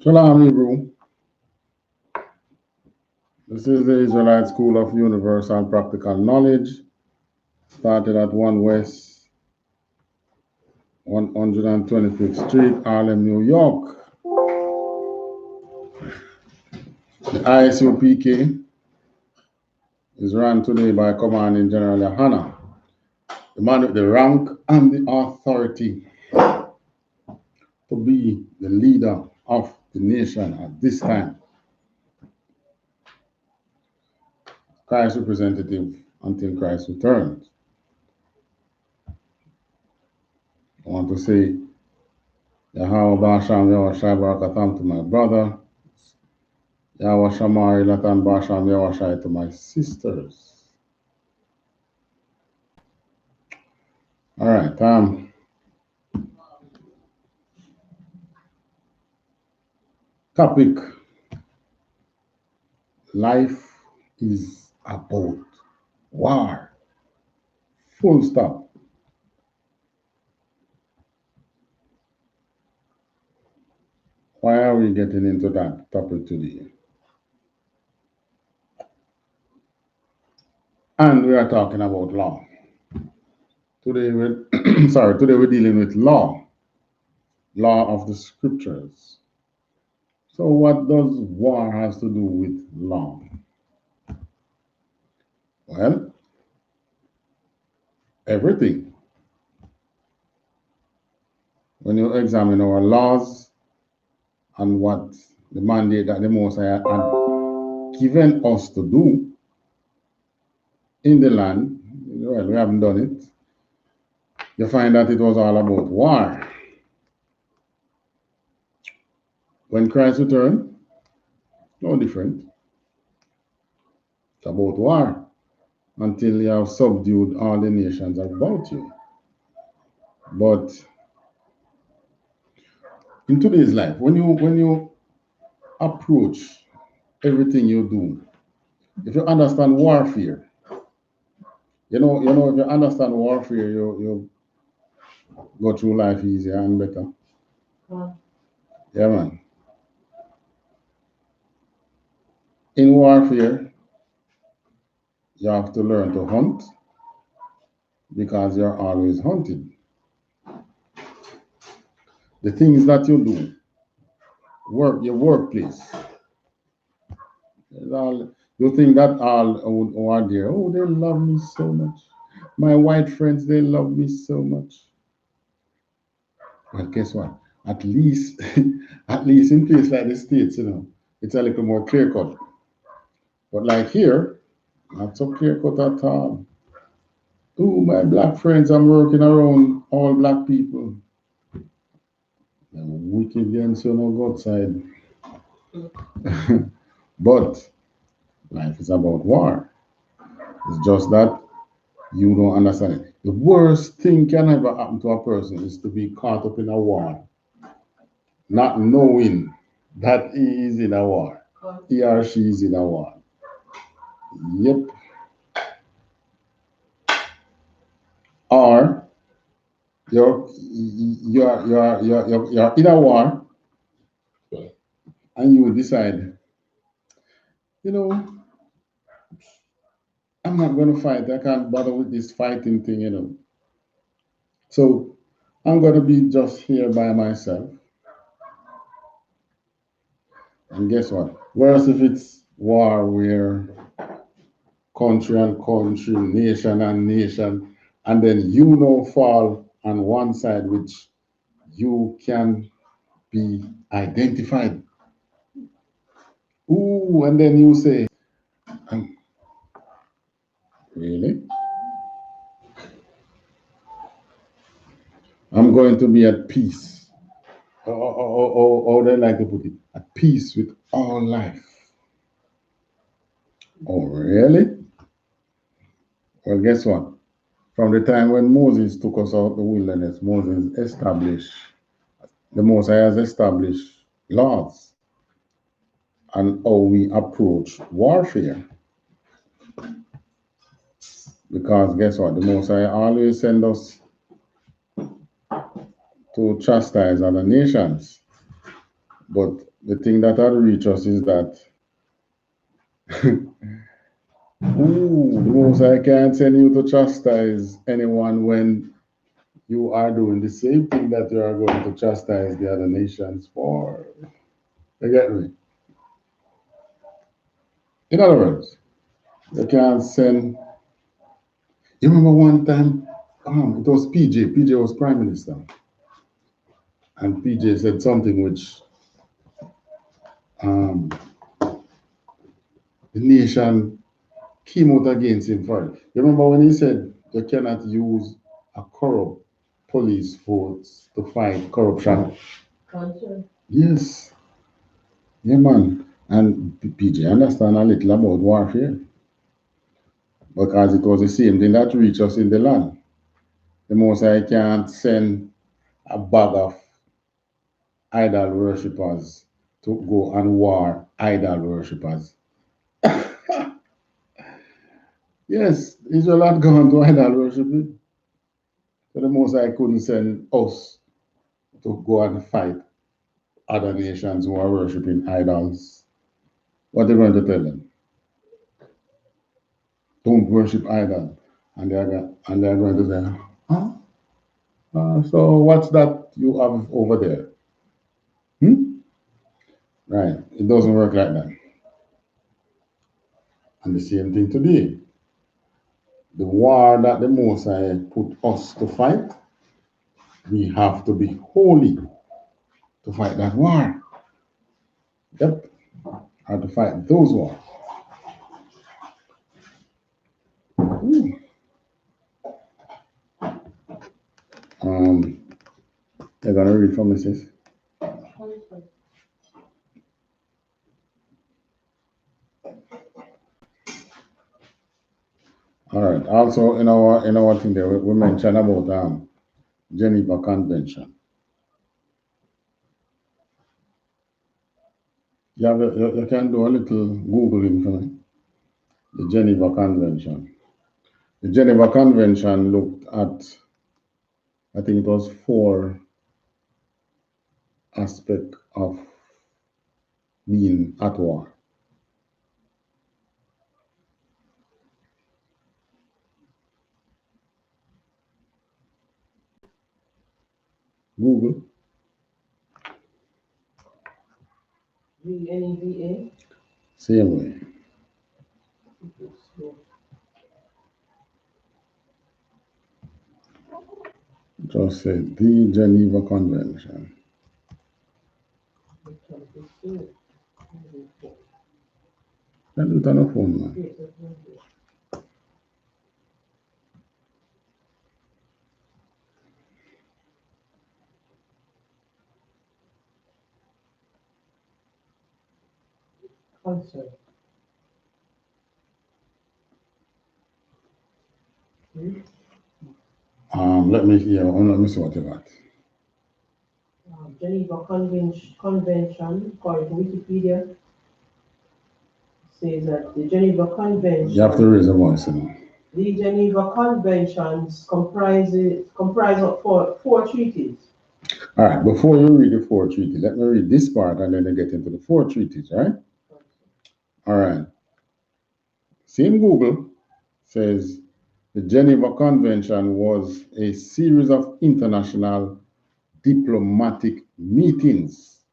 Shalom, Hebrew. This is the Israelite School of Universal and Practical Knowledge, started at 1 West 125th Street, Harlem, New York. The I.S.U.P.K is run today by Commanding General YAHANNA, the man with the rank and the authority to be the leader of the nation at this time. Christ's representative until Christ returns. I want to say, Yahweh Basham Yahweh Shai Barakatam to my brother, Yahweh Shamari Latan Basham Yahweh Shai to my sisters. All right, topic, life is about war, full stop. Why are we getting into that topic today? And we are talking about law. Today we're today we're dealing with law of the scriptures. So what does war has to do with law? Well, everything. When you examine our laws and what the mandate that the Most High had given us to do in the land, well, we haven't done it. You find that it was all about war. When Christ returned, no different. It's about war until you have subdued all the nations about you. But in today's life, when you approach everything you do, if you understand warfare, you know, if you understand warfare, you go through life easier and better. Yeah, man. In warfare, you have to learn to hunt because you're always hunted. The things that you do, your workplace, you think that all who are there, oh, they love me so much. My white friends, they love me so much. Well, guess what? At least in places like the States, it's a little more clear cut. But like here, not so clear cut at all. Oh, my black friends, I'm working around all black people. The wicked against you know go outside. But life is about war. It's just that you don't understand it. The worst thing can ever happen to a person is to be caught up in a war, not knowing that he is in a war. He or she is in a war. Yep. Or you're in a war and you decide, I'm not going to fight. I can't bother with this fighting thing. So I'm going to be just here by myself. And guess what? Whereas if it's war where country and country, nation and nation, and then fall on one side, which you can be identified. Ooh, and then you say, really? I'm going to be at peace. Or they like to put it, at peace with all life. Oh, really? Well, guess what? From the time when Moses took us out of the wilderness, the Most High has established laws and how we approach warfare. Because guess what? The Most High always send us to chastise other nations. But the thing that had reached us is that ooh, the Most High can't send you to chastise anyone when you are doing the same thing that you are going to chastise the other nations for. You get me? In other words, you can't send. You remember one time, it was PJ. PJ was prime minister, and PJ said something which um, the nation came out against him for it. You remember when he said you cannot use a corrupt police force to fight corruption? Yes. Yeah, man. And PJ understand a little about warfare because it was the same thing that reached us in the land. The Most High can't send a bag of idol worshippers to go and war idol worshippers. Yes, Israel had gone to idol worshiping. So the Most High couldn't send us to go and fight other nations who are worshiping idols. What are they going to tell them? Don't worship idol. And they're going to say, huh? So what's that you have over there? Right. It doesn't work like that. And the same thing today. The war that the Most High put us to fight, we have to be holy to fight that war. Yep. How to fight those wars. They're gonna read from me, sis. All right. Also, in our thing there, we mentioned about Geneva Convention. You can do a little Googling for me. The Geneva Convention. The Geneva Convention looked at, I think it was 4 aspects of being at war. Google. GENEVA. Same way. Just say the Geneva Convention. Can do it on a phone, man. Let me see what you got. Geneva Convention, according to Wikipedia, says that the Geneva Convention. You have to raise a voice, you know. The Geneva Conventions comprise of four treaties. All right, before you read the 4 treaties, let me read this part and then I get into the 4 treaties, right? All right. Same Google says the Geneva Convention was a series of international diplomatic meetings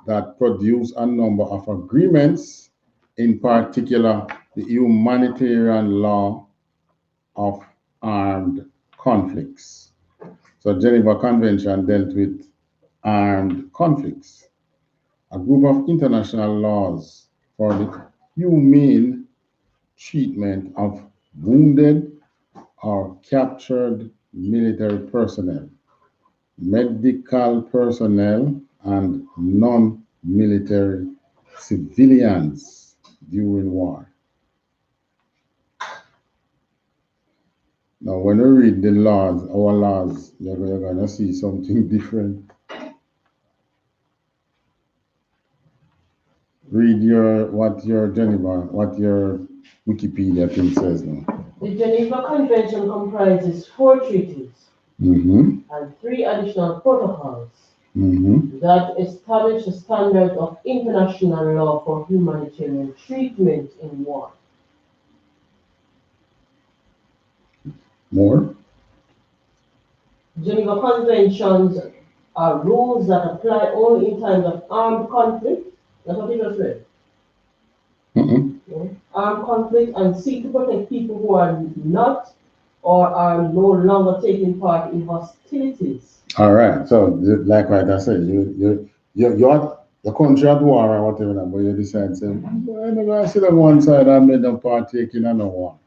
that produced a number of agreements, in particular the humanitarian law of armed conflicts. So Geneva Convention dealt with armed conflicts, a group of international laws for the humane treatment of wounded or captured military personnel, medical personnel, and non-military civilians during war. Now, when you read the laws, our laws, you're going to see something different. Read what your Wikipedia thing says now. The Geneva Convention comprises 4 treaties Mm-hmm. and 3 additional protocols. that establish the standards of international law for humanitarian treatment in war. More? Geneva Conventions are rules that apply only in times of armed conflict. That's what you just read. Armed conflict and seek to protect people who are not or are no longer taking part in hostilities. All right. So, like what I said, you're the country at war or whatever, but you decide to say, I'm going to sit on one side and make them partake in another one.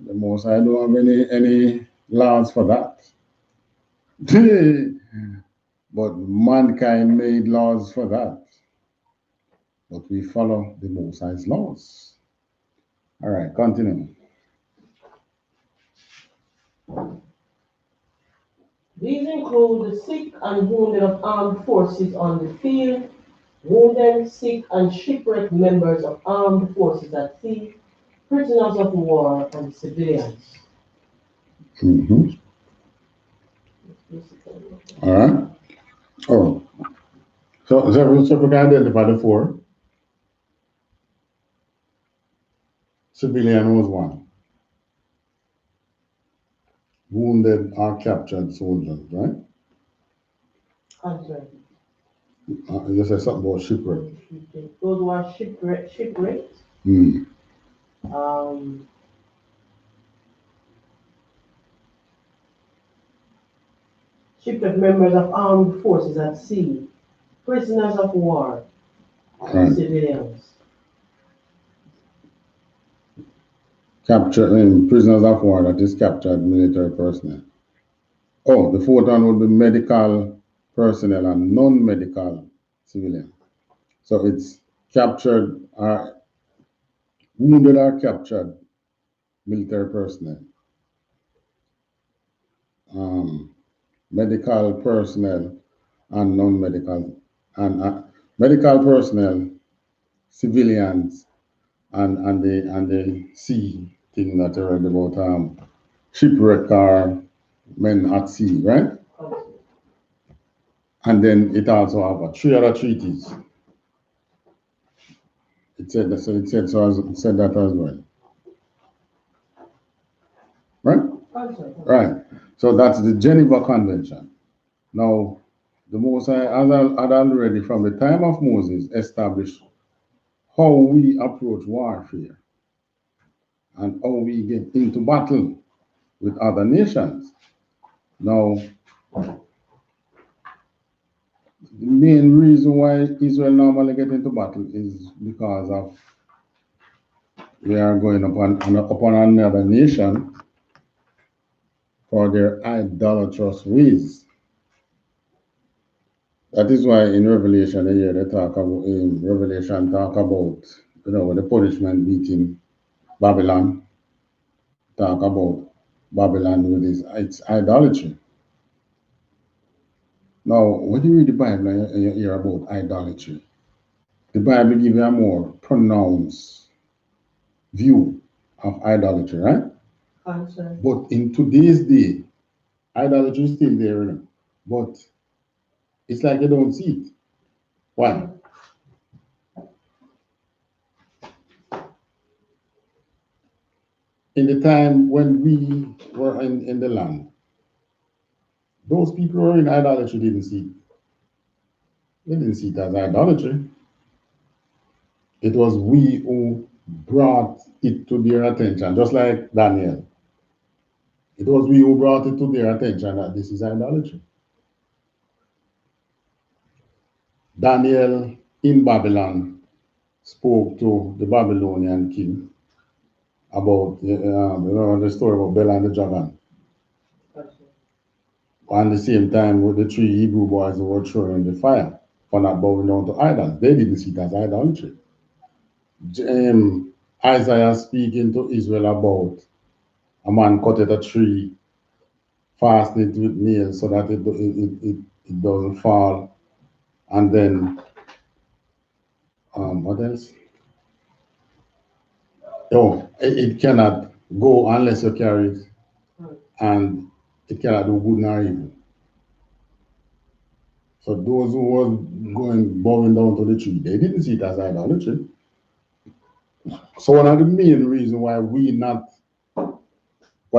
The most I don't have any laws for that. But mankind made laws for that. But we follow the Most High's laws. All right, continue. These include the sick and wounded of armed forces on the field, wounded, sick, and shipwrecked members of armed forces at sea, prisoners of war, and civilians. All right. Oh, so we can identify the four. Civilian was one. Wounded or captured soldiers, right? Contrary. You said something about shipwreck. Those who are shipwrecked. Shipwrecked members of armed forces at sea, prisoners of war, and civilians. Captured prisoners of war, that is captured military personnel. Oh, the fourth one would be medical personnel and non-medical civilian. So it's captured or wounded or captured military personnel, medical personnel and non-medical, and medical personnel, civilians, and the sea thing that I read about shipwreck or men at sea, right? And then it also have three other treaties. It said that, so it said that as well. Right? Right. So that's the Geneva Convention. Now, the Most High had already from the time of Moses established how we approach warfare and how we get into battle with other nations. Now, the main reason why Israel normally get into battle is because of we are going upon another nation for their idolatrous ways. That is why in Revelation here they talk about the punishment beating Babylon, talk about Babylon with its idolatry. Now, when you read the Bible and you hear about idolatry, the Bible gives you a more pronounced view of idolatry, right? But in today's day, idolatry is still there, but it's like you don't see it. Why? In the time when we were in the land, those people who were in idolatry didn't see it. They didn't see it as idolatry. It was we who brought it to their attention, just like Daniel. It was we who brought it to their attention that this is idolatry. Daniel in Babylon spoke to the Babylonian king about the story about Bel and the dragon. And at the same time, with the three Hebrew boys who were thrown in the fire for not bowing down to idols, they didn't see it as idolatry. Isaiah speaking to Israel about a man cut at a tree, fastened it with nails so that it doesn't fall, and then what else? Oh, it cannot go unless you carry it, and it cannot do good nor evil. So those who was going bowing down to the tree, they didn't see it as idolatry. So one of the main reasons why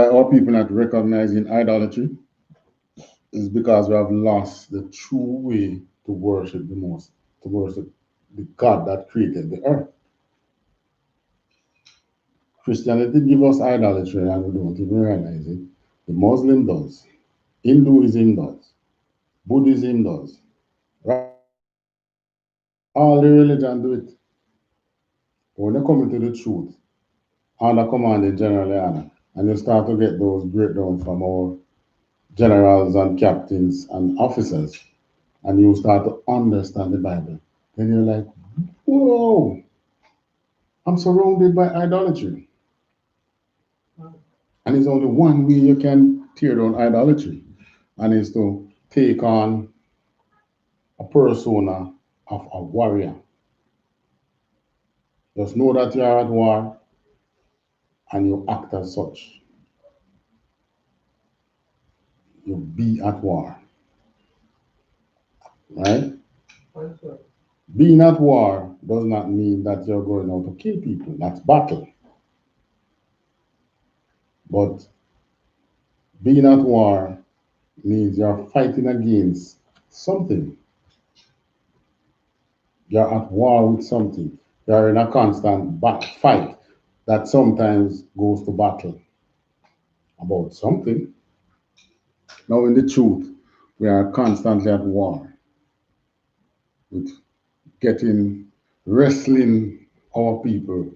our people not recognizing idolatry is because we have lost the true way to worship to worship the God that created the earth. Christianity gives us idolatry and we don't even realize it. The Muslim does, Hinduism does, Buddhism does. All the religion do it. But when they come into the truth, under command generally, and you start to get those breakdowns from our generals and captains and officers, and you start to understand the Bible, then you're like, whoa, I'm surrounded by idolatry. And there's only one way you can tear down idolatry, and it's to take on a persona of a warrior. Just know that you are at war and you act as such. You be at war, right? Being at war does not mean that you're going out to kill people. That's battle. But being at war means you're fighting against something. You're at war with something. You're in a constant fight that sometimes goes to battle about something. Now, in the truth, we are constantly at war with wrestling our people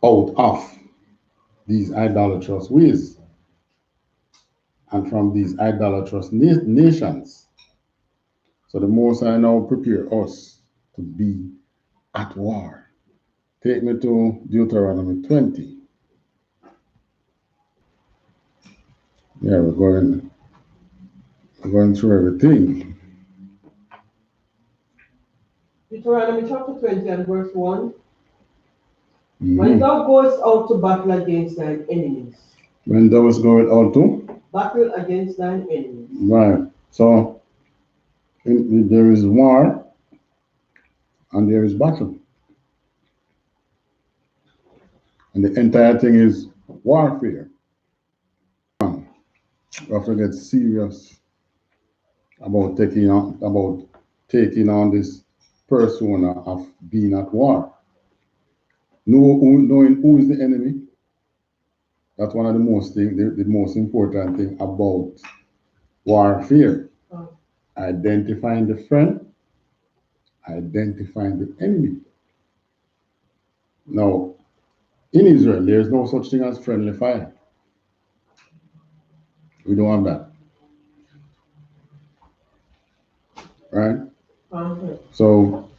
out of these idolatrous ways and from these idolatrous nations. So the Most High now prepare us to be at war. Take me to Deuteronomy 20. Yeah, we're going through everything. Deuteronomy chapter 20 and verse 1. Mm-hmm. When thou goest out to battle against thine enemies. When thou was going out to? Battle against thine enemies. Right. So there is war and there is battle. And the entire thing is warfare. We have to get serious about taking on this persona of being at war. Knowing who is the enemy. That's one of the most important thing about warfare. Identifying the friend, identifying the enemy. Now, in Israel, there is no such thing as friendly fire. We don't have that. Right? So,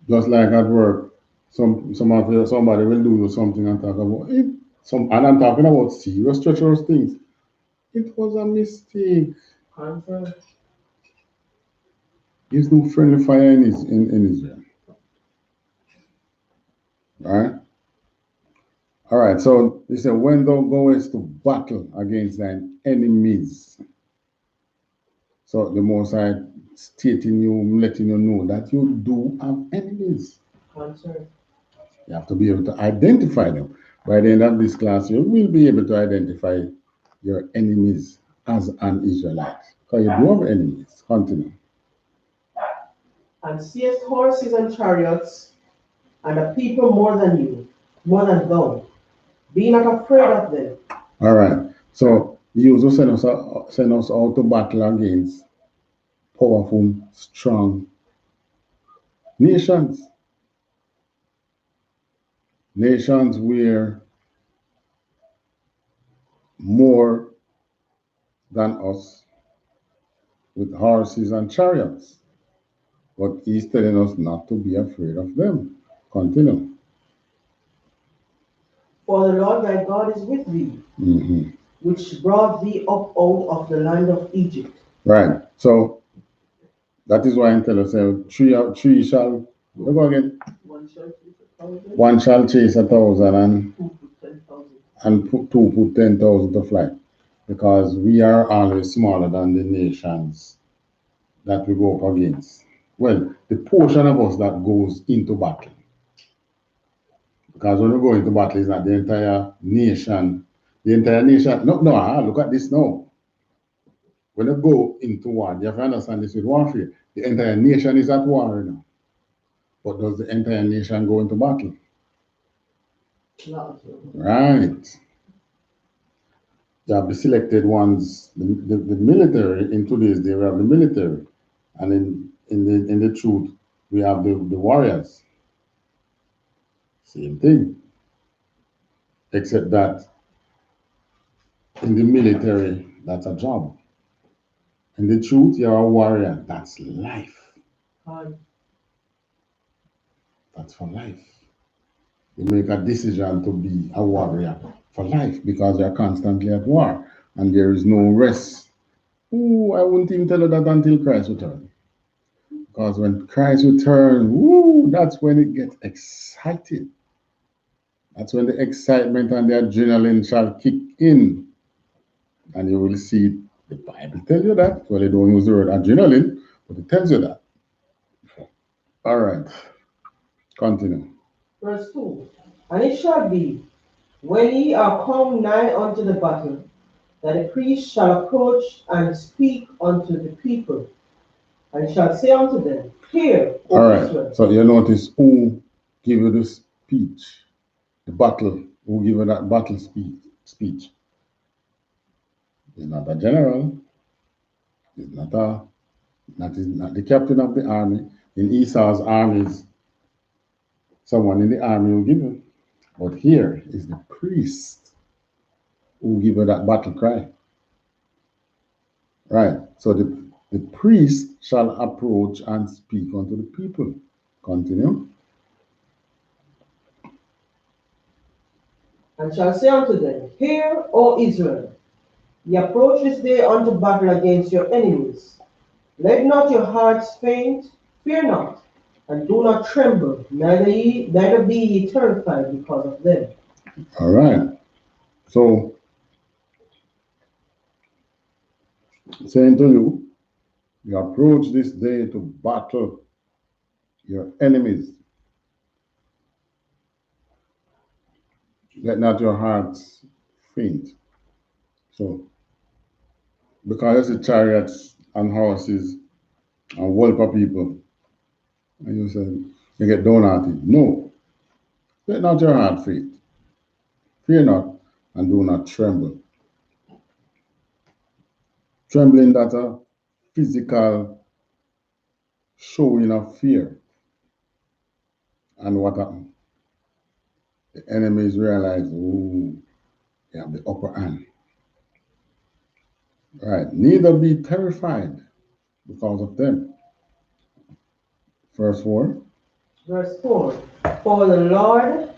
just like at work, somebody will do something and talk about it. And I'm talking about serious, treacherous things. It was a mistake. There's no friendly fire in Israel. Right? All right, so he said, when thou goest to battle against thine enemies. So the Most High letting you know that you do have enemies. You have to be able to identify them. By the end of this class, you will be able to identify your enemies as an Israelite. Because you do have enemies. Continue. And seest horses and chariots, and a people more than thou. Be not afraid of them. All right. So he also send us out to battle against powerful, strong nations. Nations where more than us with horses and chariots. But he's telling us not to be afraid of them. Continue. For the Lord thy God is with thee, which brought thee up out of the land of Egypt. Right. So that is why I tell us, three shall, go again. One shall chase 1,000 and two put 10,000 to flight. Because we are always smaller than the nations that we go up against? Well, the portion of us that goes into battle. Because when we go into battle, it's not the entire nation. The entire nation, no, look at this now. When you go into war, you have to understand this with warfare. The entire nation is at war now. But does the entire nation go into battle? Right. You have the selected ones, the military. In today's day, we have the military. And in the truth, we have the warriors. Same thing. Except that in the military, that's a job. In the truth, you're a warrior. That's life. That's for life. You make a decision to be a warrior for life because you're constantly at war and there is no rest. Ooh, I wouldn't even tell you that until Christ returns. Because when Christ returns, that's when it gets exciting. That's when the excitement and the adrenaline shall kick in. And you will see the Bible tell you that. Well, they don't use the word adrenaline, but it tells you that. All right. Continue. Verse 2. And it shall be, when ye are come nigh unto the battle, that the priest shall approach and speak unto the people, and shall say unto them, Hear, O Israel. Right. So you notice who give you the speech, the battle, who give you that battle speech. It's not a general. It's not the captain of the army. In Esau's armies, someone in the army will give you. But here is the priest who give you that battle cry. Right. So the priest shall approach and speak unto the people. Continue. And shall say unto them, Hear, O Israel, ye approach this day unto battle against your enemies. Let not your hearts faint, fear not, and do not tremble, neither be ye terrified because of them. All right. So, saying to you, you approach this day to battle your enemies. Let not your hearts faint. So, because the chariots and horses and whelp of people, and you say, you get downhearted. No. Let not your heart faint. Fear not, and do not tremble. Trembling, that's a physical showing of fear. And what happened? The enemies realize, they have the upper hand. Right. Neither be terrified because of them. Verse 4. Verse 4. For the Lord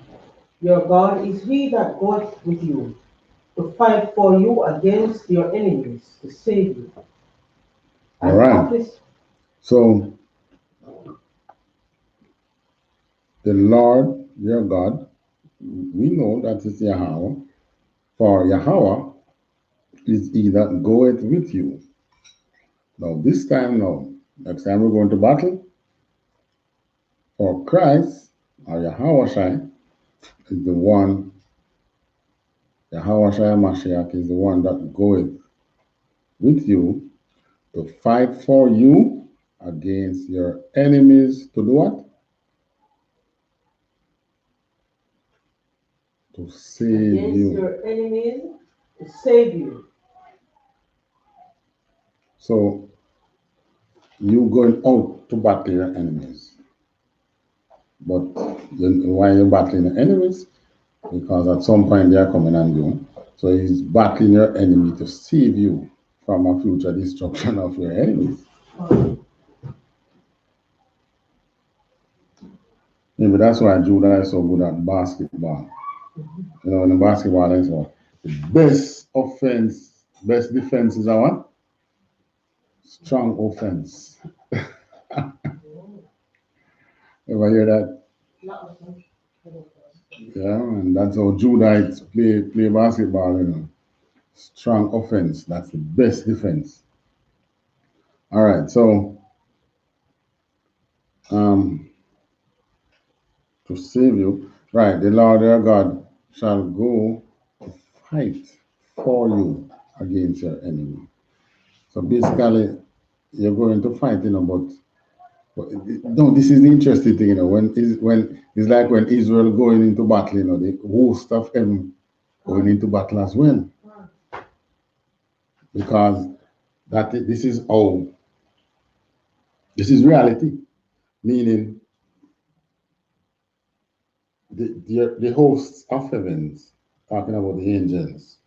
your God is he that goeth with you, to fight for you against your enemies, to save you. All right. So, the Lord your God, we know that is Yahweh. For Yahweh is he that goeth with you. Now, this time now, next time we're going to battle, for Christ, or Yahweh is the one, Yahweh Mashiach is the one that goeth with you to fight for you against your enemies. To do what? To save against you. Your enemies, to save you. So, you going out to battle your enemies. But why are you battling the enemies? Because at some point they are coming and going. So he's battling your enemy to save you from a future destruction of your enemies. Maybe that's why Judah is so good at basketball. You know, in the basketball, is what? The best offense, best defense is what? Strong offense. Ever hear that? Yeah, and that's how Judahites play basketball, you know. Strong offense, that's the best defense. All right, so to save you, right, the Lord your God shall go to fight for you against your enemy. So basically, you're going to fight, but no, this is the interesting thing, when it's like when Israel going into battle, the host of heaven going into battle as well, because this is reality, meaning the hosts of heavens, talking about the angels,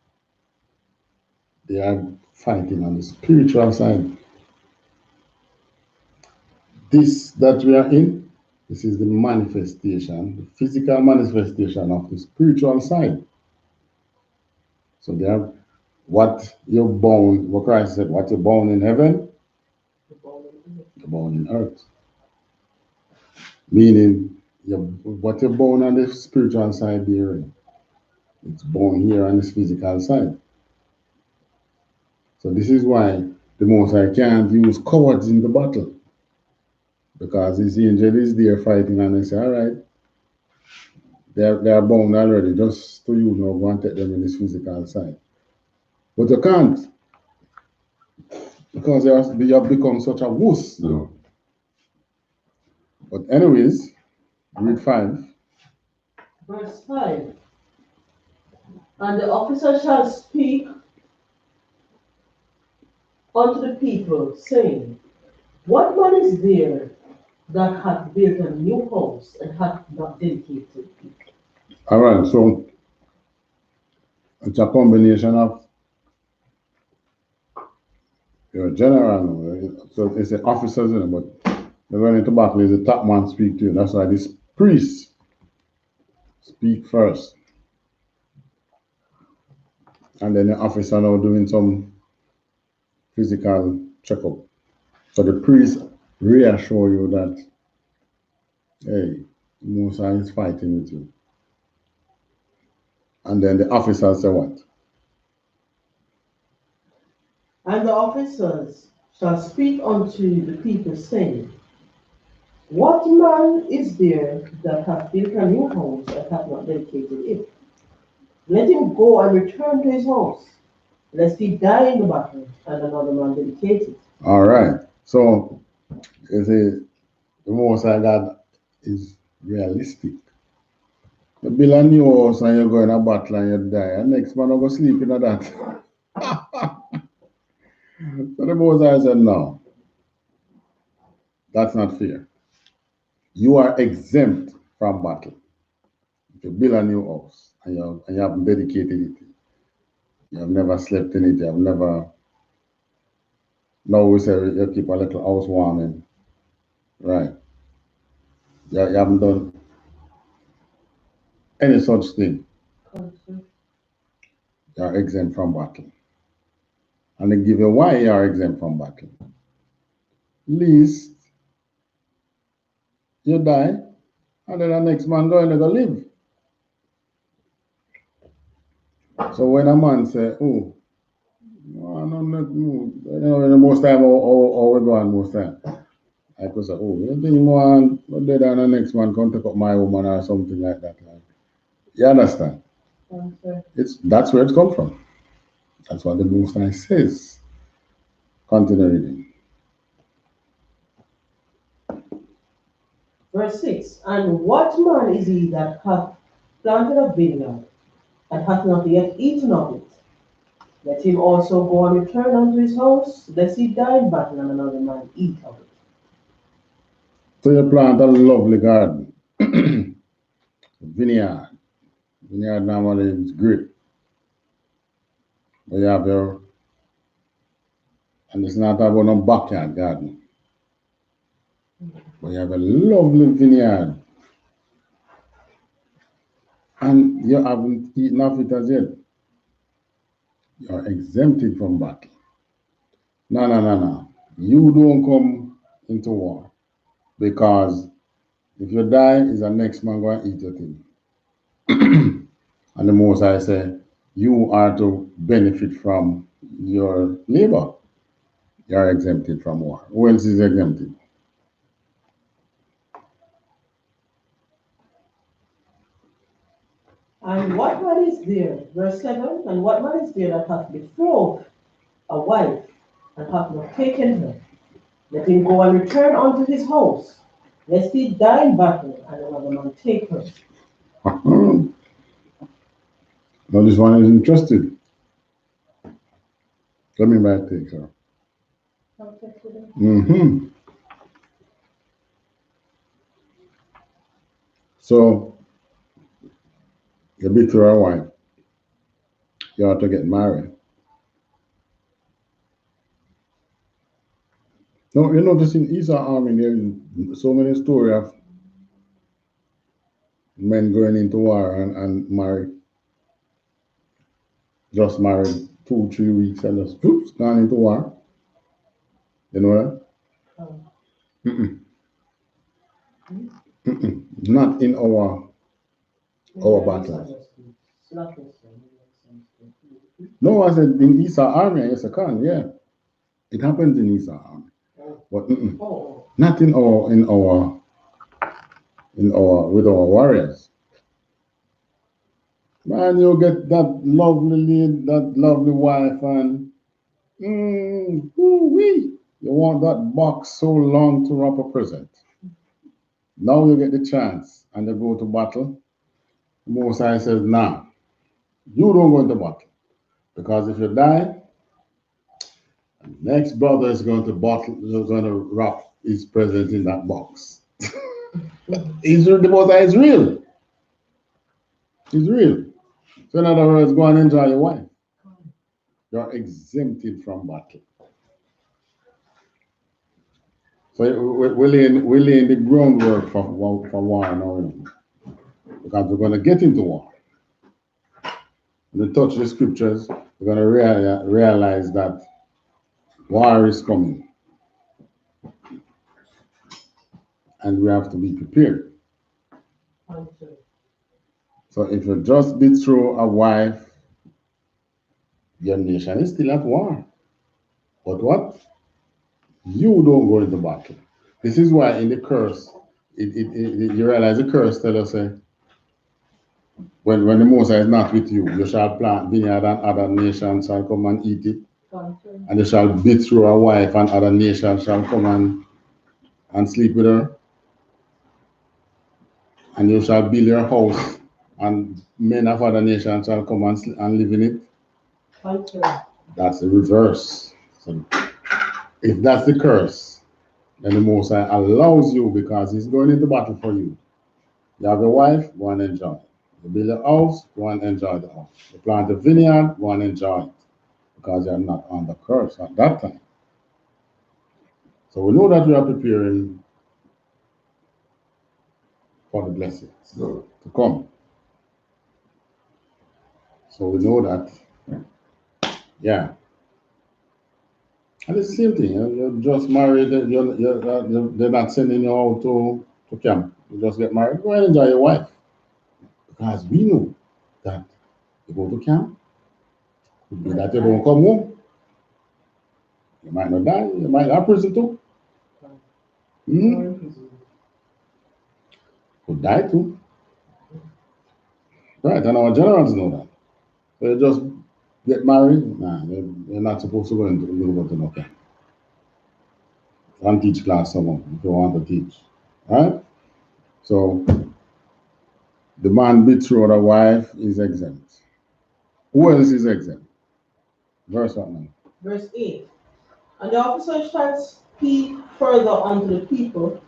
they are fighting on the spiritual side. This that we are in, this is the manifestation, the physical manifestation of the spiritual side. So they have what you're born, what Christ said, what you're born in heaven, you're born in earth. Meaning, what you're born on the spiritual side there, it's born here on this physical side. So this is why the Most High can't use cowards in the battle. Because his angel is there fighting and they say, all right, they are bound already, just to go and take them in this physical side. But you can't, because you have become such a wuss. No. But anyways, read 5. Verse 5. And the officer shall speak unto the people, saying, What man is there that hath built a new house and hath not dedicated it? All right, so it's a combination of your general, so it's the officers, but they're going into battle, is the top man speak to you. That's why this priest speak first. And then the officer now doing some physical checkup. So the priest reassure you that, hey, Musa is fighting with you. And then the officer say what? And the officers shall speak unto the people, saying, What man is there that hath built a new house and hath not dedicated it? Let him go and return to his house, lest he die in the battle, and another man dedicate it. All right. So you see, the Most High God is realistic. You build a new house and you go in a battle and you die, and next man will go sleep in that. So the Most High said, no, that's not fair. You are exempt from battle. If you build a new house and you haven't dedicated it, you have never slept in it, you have never, now we say you keep a little house warming, right? You haven't done any such thing. You are exempt from battle. And they give you why you are exempt from battle. Least you die, and then the next man go and go live. So when a man say, oh, no, most time, or we go on most time, I could say, oh, you think man, but then the next man come take up my woman or something like that. You understand? Okay. That's where it's come from. That's what the Most High says. Continue reading. Verse 6. And what man is he that hath planted a vineyard, and hath not yet eaten of it? Let him also go and return unto his house, lest he die in battle, and another man eat of it. So you plant a lovely garden. Vineyard. Vineyard normally is great. But you have your, and it's not about no backyard garden. But you have a lovely vineyard. And you haven't eaten of it as yet. You're exempted from battle. No. You don't come into war. Because if you die, is the next man going to eat your thing. And the Most High say, you are to benefit from your labor. You are exempted from war. Who else is exempted? And what man is there, verse 7, and what man is there that hath betrothed a wife and hath not taken her? Let him go and return unto his house, lest he die in battle and another man take her. Now this one is interested. Let me back take her. Mm-hmm. So you betrothed a wife, you have to get married. No, you notice in Esau army there's so many stories of men going into war and married, just married 2-3 weeks and just oops, gone into war. You know that? Mm-mm. Mm-mm. Not in our battles. No, I said in Esau army, I yeah. It happens in Esau army. But not in our with our warriors. Man, you get that lovely wife and wee. You want that box so long to wrap a present. Now you get the chance and you go to battle. Moses says, nah, you don't go into battle. Because if you die, next brother is going to wrap his present in that box. Israel, the Moses is real. It's real. So in other words, go and enjoy your wife. You're exempted from battle. So we're laying the groundwork for war now, because we're going to get into war. When we touch the scriptures, we're going to realize that war is coming, and we have to be prepared. So if you just betroth a wife, your nation is still at war. But what? You don't go into battle. This is why in the curse, you realize the curse tells us, when the Moses is not with you, you shall plant vineyard and other nations shall come and eat it. And you shall betroth a wife and other nations shall come and sleep with her. And you shall build your house and men of other nations shall come and live in it. That's the reverse. So if that's the curse, then the Most High allows you because he's going into battle for you. You have a wife, go and enjoy it. You build a house, go and enjoy the house. You plant a vineyard, go and enjoy it. Because you're not under curse at that time. So we know that we are preparing for the blessings to come. So we know that, yeah. And it's the same thing. You're just married. They're not sending you out to camp. You just get married. Go and enjoy your wife. Because we know that you go to camp, could be that you don't come home. You might not die. You might have prison too. Could die too. Right, and our generals know that. So you just get married. Nah, you're not supposed to go to no camp. And teach class someone if you want to teach. Right? So the man betrothed a wife is exempt. Who else is exempt? Verse what now? Verse 8. And the officers shall speak further unto the people,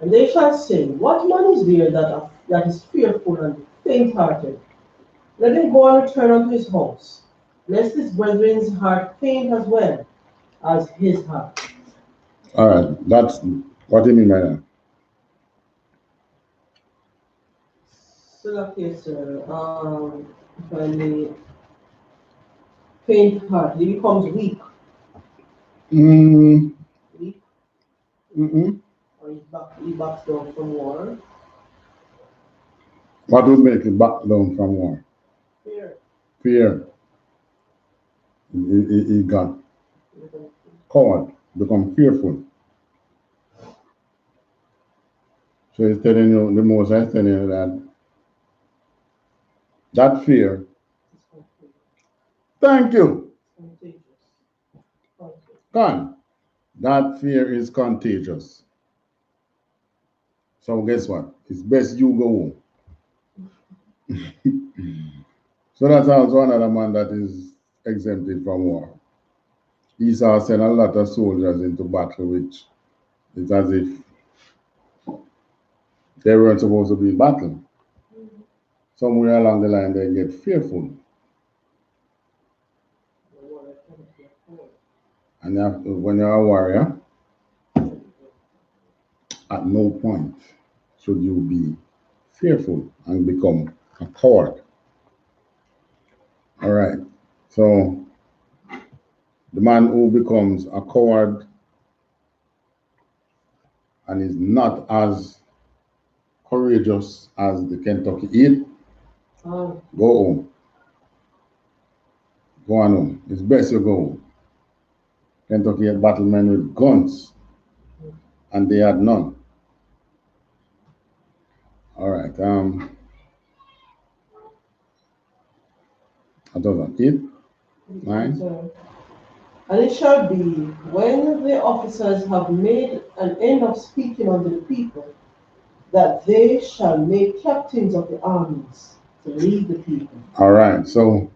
and they shall say, what man is there that is fearful and faint-hearted? Let him go and return unto his house, lest his brethren's heart faint as well as his heart. All right, that's what do you mean by that? So like yes, sir. If I may, faint-hearted, he becomes weak. Weak. Or he backs down from war. What would make you back down from war? Fear. Fear. He got coward, become fearful. So he's telling you, the Most High is telling you that fear, thank you, gone. That fear is contagious. So guess what? It's best you go home. So that's also another man that is exempted from war. Esau sent a lot of soldiers into battle, which is as if they weren't supposed to be in battle. Somewhere along the line, they get fearful. And you have to, when you're a warrior, at no point should you be fearful and become a coward. All right. So the man who becomes a coward and is not as courageous as the Kentucky 8, go home. Go on home. It's best you go home. Kentucky had battlemen with guns, and they had none. All right. I thought that 8, 9. And it shall be, when the officers have made an end of speaking unto the people, that they shall make captains of the armies to lead the people. All right. So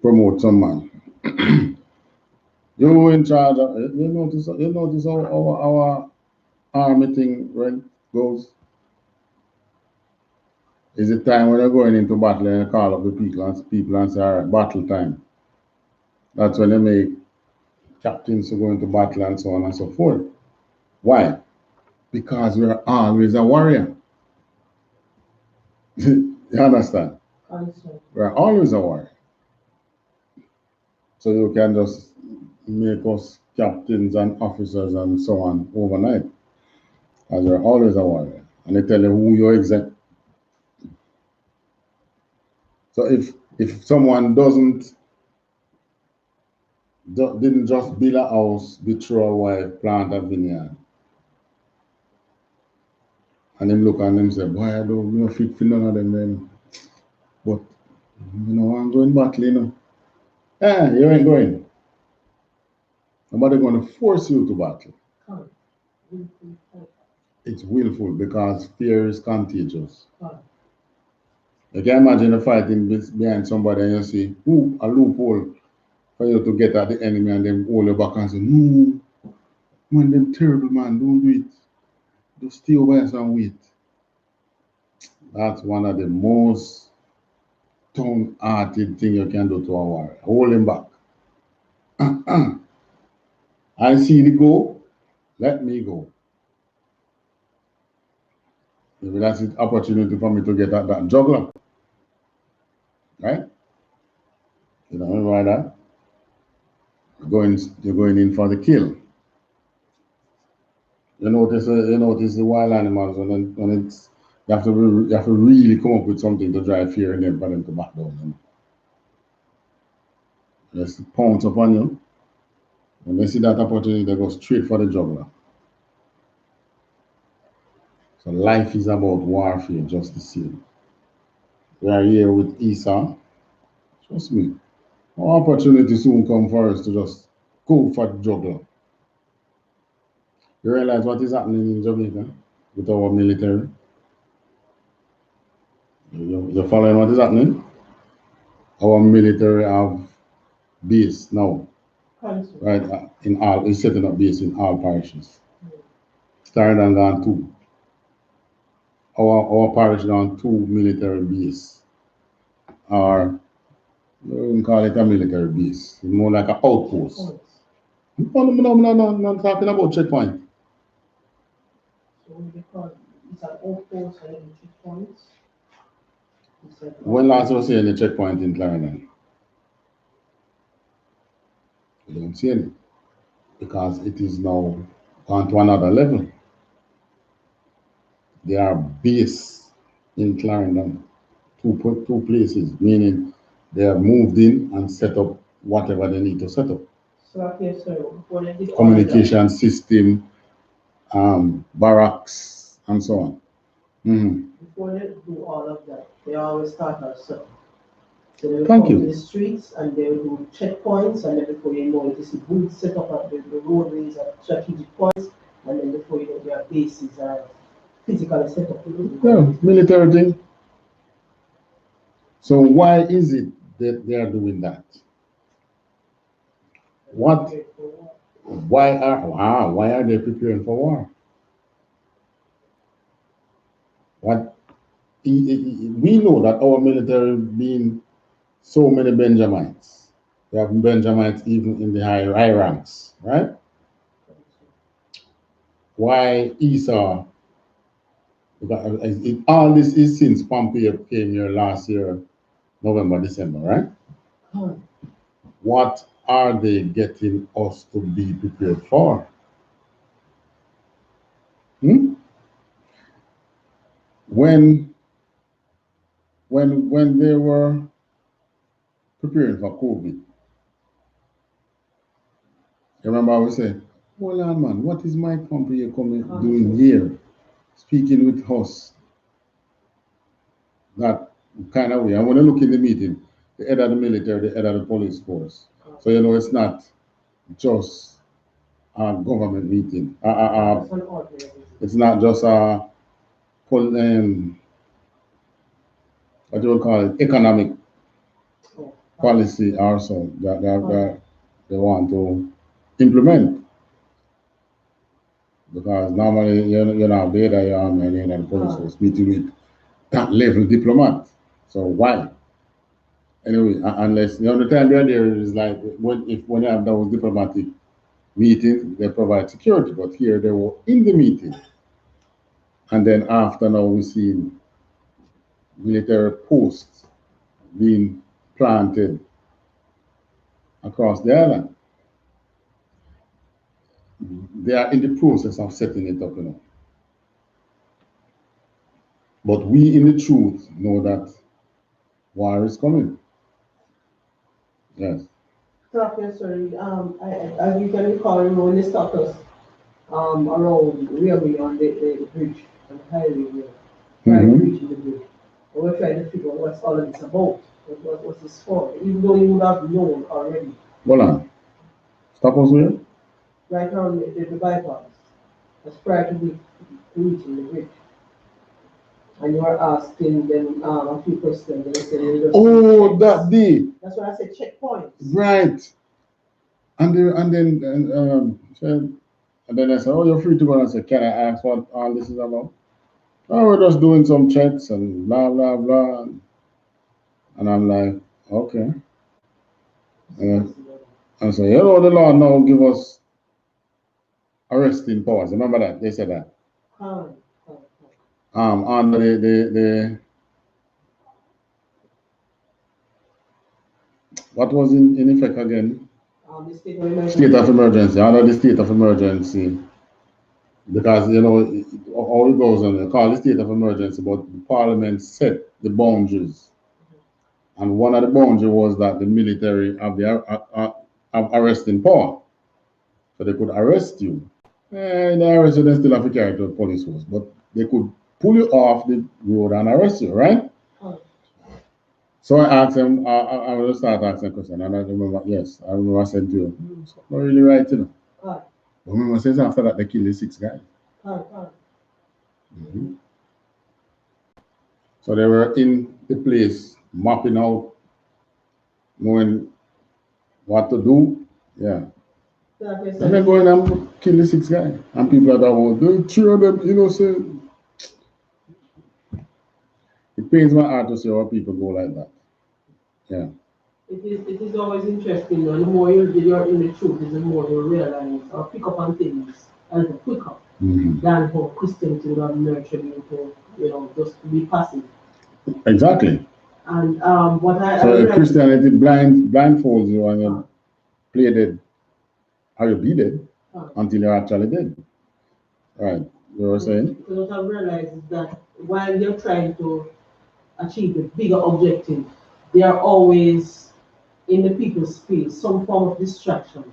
promote some man. You in charge of, you notice how our army thing goes? Is it time when you're going into battle and you call up the people and say, all right, battle time. That's when they make captains to go into battle and so on and so forth. Why? Because we're always a warrior. You understand? We're always a warrior. So you can just make us captains and officers and so on overnight. As you're always a warrior. And they tell you who you're exempt. So if someone didn't just build a house, betroth a wife, plant a vineyard, and him look at them and say, boy, I don't fit for none of them then. But I'm going battle, you ain't going. Nobody going to force you to battle. It's willful because fear is contagious. You can imagine a fighting behind somebody and you see, a loophole for you to get at the enemy and then hold you back and say, no, man, them terrible, man, don't do it. Just stay over here and wait. That's one of the most stone-hearted thing you can do to a warrior. Hold him back. I see the go, let me go. Maybe that's the opportunity for me to get at that juggler. Right? You know why that? You're going in for the kill. You notice the wild animals when it's you have to really come up with something to drive fear in them for them to back down. Just pounce upon you. When they see that opportunity, they go straight for the juggler. So life is about warfare, just the same. We are here with Esau. Trust me. Our opportunity soon come for us to just go for the juggler. You realize what is happening in Jamaica with our military? You're following what is happening? Our military have base now. Right, it's setting up base in all parishes. Starting gone 2. Our parish gone 2 military base. Or we wouldn't call it a military base. It's more like an outpost. No, I'm talking about checkpoint. So it's an outpost and checkpoints. When last was seeing the checkpoint in Clarendon? You don't see any. Because it is now gone to another level. They are based in Clarendon, two places, meaning they have moved in and set up whatever they need to set up. So, okay, so before they did all of that, communication system, barracks, and so on. before they do all of that, they always start us. So they will Thank come to you. the streets and they will do checkpoints, and then before you know it, you see booths set up at the roadways at strategic points, and then before you know, their bases are physically set up. Yeah, military thing. So why is it that they are doing that? What? Why are they preparing for war? What? We know that our military being so many Benjamites. We have Benjamites even in the high ranks, right? Why Esau? Because all this is since Pompeo came here last year, November, December, right? What are they getting us to be prepared for? Hmm? When they were preparing for COVID, you remember I was saying, hold on man, what is Mike Pompeo coming doing here? Speaking with us that kind of way. And when you look in the meeting, the head of the military, the head of the police force. So you know it's not just a government meeting. It's not just a what you will call it, economic policy also that they want to implement. Because normally you're not there, you're on the police force meeting with that level diplomat. So why? Anyway, unless the only time they're there is like when you have those diplomatic meetings, they provide security. But here they were in the meeting, and then after now we see military posts being planted across the island. They are in the process of setting it up, you know. But we, in the truth, know that war is coming. Yes. Okay, sorry. As you can recall, you know, when they stopped us around railway on the bridge, on the highway, trying to reach the bridge. And we're trying to figure out what's all of this about. What's this for? Even though you would have known already. Hold on. Stop us here. Right now, the bypass. That's prior to reaching the bridge. And you are asking them a few questions. And they said, oh, that day. That's why I said checkpoints. Right. And then I said, oh, you're free to go. And I said, can I ask what all this is about? Oh, we're just doing some checks and blah, blah, blah. And I'm like, okay. And so, you know, the law now give us arresting powers. Remember that? They said that. Under the what was in effect again? The state of emergency. State of emergency. Under the state of emergency. Because, you know, how it goes on, they call it state of emergency, but the parliament set the boundaries. And one of the boundaries was that the military have have arresting power. So they could arrest you. And they arrest you, they still have to carry to the police force. But they could pull you off the road and arrest you, right? So I asked him, I will start asking questions. And I remember, yes, I remember I said to you, it's not really right, you know. But remember, says after that, they killed the 6 guys. So they were in the place, mapping out, knowing what to do. Yeah. And then going and kill the 6 guys. And people are that one, the 3 of them innocent. It pains my heart to see how people go like that. Yeah. It is always interesting, and the more you're in the truth, the more you realize or pick up on things a little quicker than how Christianity would have nurtured you to, you know, just be passive. Exactly. And what I so Christianity blindfolds you and you play dead, or you be dead until you're actually dead. Right. You were saying? Because what I realized is that while they're trying to achieve a bigger objective, they are always in the people's space, some form of distraction.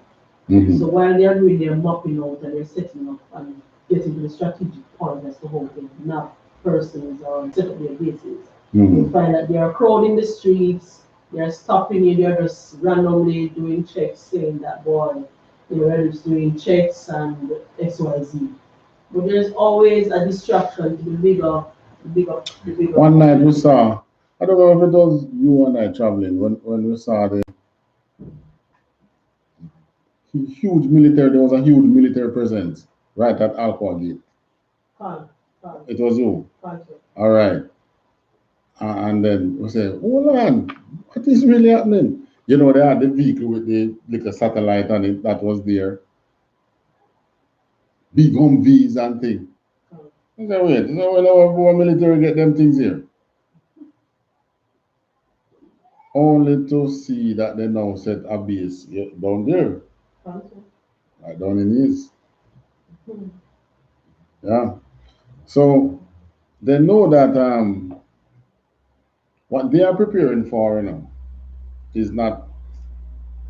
Mhm. So while they are doing their mapping out and they're setting up and getting to the strategic point as to how to map persons or set up their bases, you Mhm. find that they are crowding the streets, they're stopping you, they're just randomly doing checks, saying that boy, they're just doing checks and XYZ. But there's always a distraction to the bigger. One night we saw, I don't know if it was you and I traveling, when we saw the huge military, there was a huge military presence right at Alcoa Gate. Can't, can't, It was you. can't. All right. And then we say, hold on, what is really happening? You know, they had the vehicle with the little satellite on it that was there, big Humvees and thing. I said, wait, no, when our military get them things here. Only to see that they now set a base down there, right down in East. Yeah. So they know that what they are preparing for, is not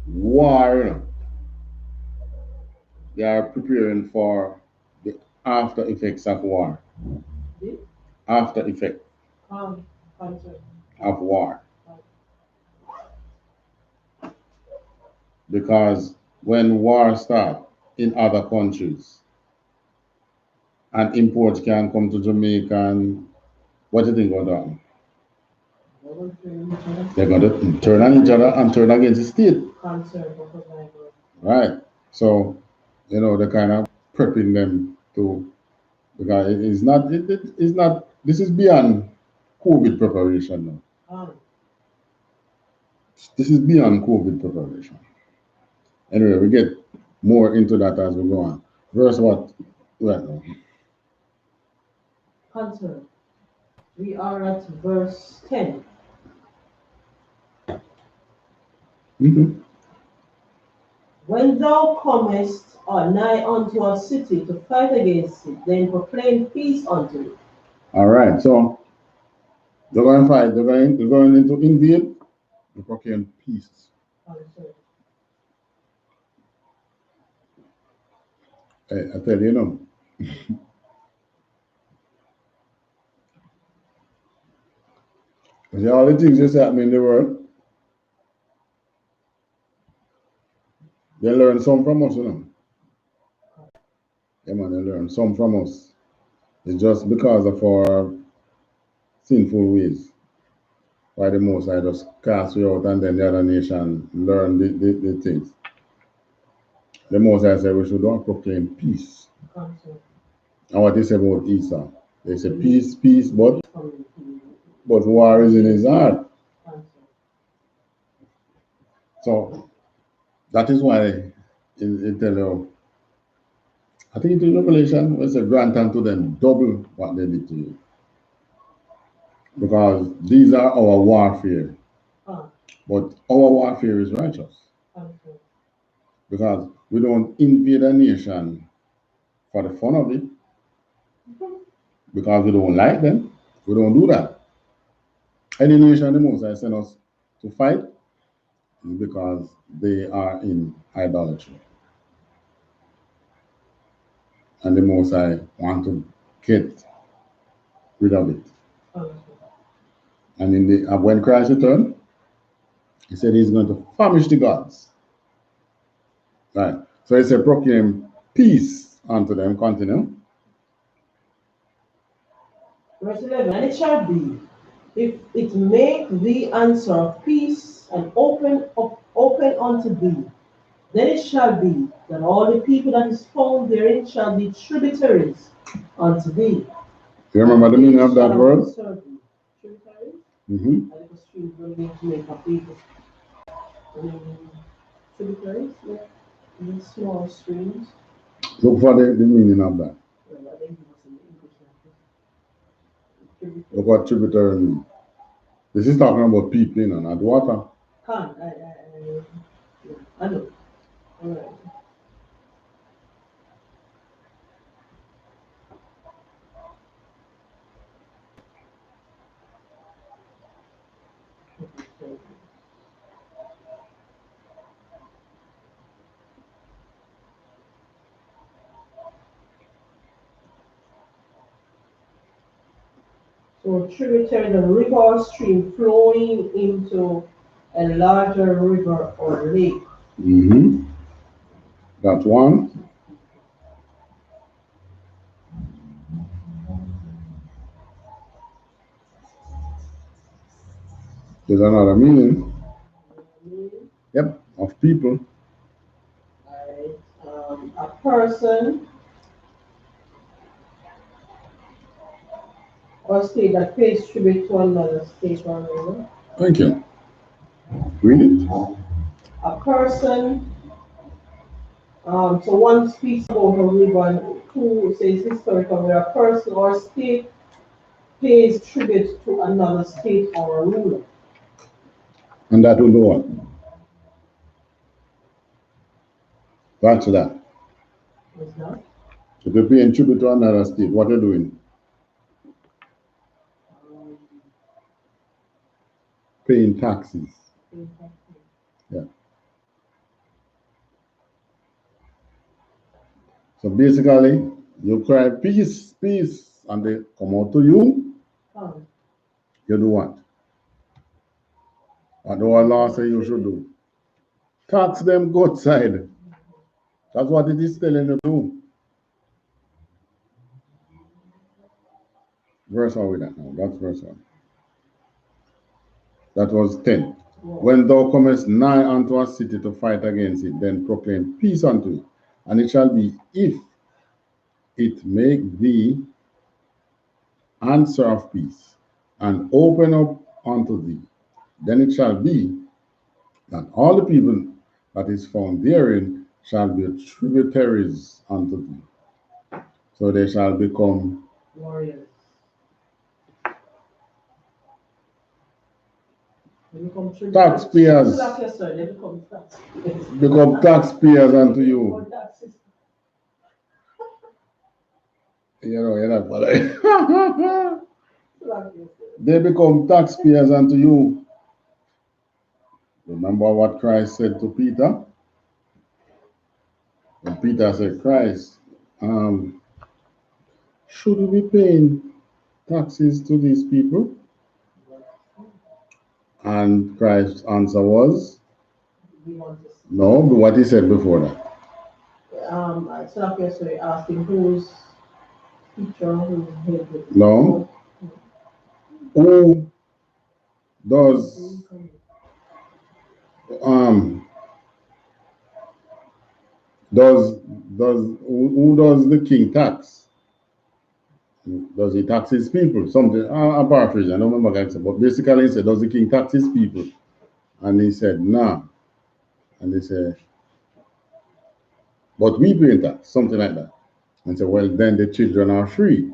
war, They are preparing for the after effects of war. After effect of war. Because when war start in other countries and imports can come to Jamaica, and what do you think about that? They're going to turn on each other and turn against the state. Right. So, they're kind of prepping them to, because it's not, this is beyond COVID preparation now. This is beyond COVID preparation. Anyway, we get more into that as we go on. Verse what? Right now. Concern. We are at verse 10. Mm-hmm. When thou comest nigh unto a city to fight against it, then proclaim peace unto it. All right. So they're going to fight. They're going into invade. They proclaim peace. Concern. Hey, I tell you, you see all the things that's happening in the world. They learn some from us. Yeah, man, they learn some from us. It's just because of our sinful ways why the Most High just cast you out, and then the other nation learn the things. The Most High said we should not proclaim peace. Concern. And what they say about Esau, they say peace, peace, but war is in his heart. So that is why it tell you, I think it is Revelation, where it says, grant unto them double what they did to you. Because these are our warfare. But our warfare is righteous. Because we don't invade a nation for the fun of it. Because we don't like them. We don't do that. Any nation the Most High send us to fight is because they are in idolatry. And the Most High want to get rid of it. And when Christ returned, he said he's going to famish the gods. Right. So he said, proclaim peace unto them. Continue. Verse 11. And it shall be, if it make thee answer of peace and open unto thee, then it shall be that all the people that is found therein shall be tributaries unto thee. Do you remember the meaning of that word? Tributaries? Mm-hmm. And it was streams running into make up people. Tributaries, yeah. These small streams. Look for the meaning of that. Well, I think it was in the English language. Look what tributary means. This is talking about people, not water. I know. All right. So tributary, the river or stream flowing into a larger river or lake. Mm-hmm. That's one. There's another meaning. Yep, of people. Alright, a person or state that pays tribute to another state or river. Thank you. Read it. A person, so one speaks about a river and two says historical, where a person or state pays tribute to another state or ruler. And that will do what? Back to that. What's that? If you're paying tribute to another state, what are you doing? Paying taxes. Yeah. So basically, you cry peace, peace, and they come out to you. You do what? What the law say you should do? Tax them go outside. That's what it is telling you to do. Verse 1 with that now. That's verse 1. That was 10. When thou comest nigh unto a city to fight against it, then proclaim peace unto it. And it shall be, if it make thee answer of peace, and open up unto thee, then it shall be that all the people that is found therein shall be tributaries unto thee. So they shall become warriors. Taxpayers. Become taxpayers unto you. You know, you're not following. They become taxpayers unto you. Remember what Christ said to Peter? When Peter said, Christ, should we be paying taxes to these people? And Christ's answer was, no, but what he said before that. So yesterday asking whose teacher, whose head. No. Who does who does the king tax? Does he tax his people? Something I'm paraphrasing, I don't remember what I said, but basically he said, does the king tax his people? And he said, nah. And they said, but we pay tax, something like that. And said, well, then the children are free.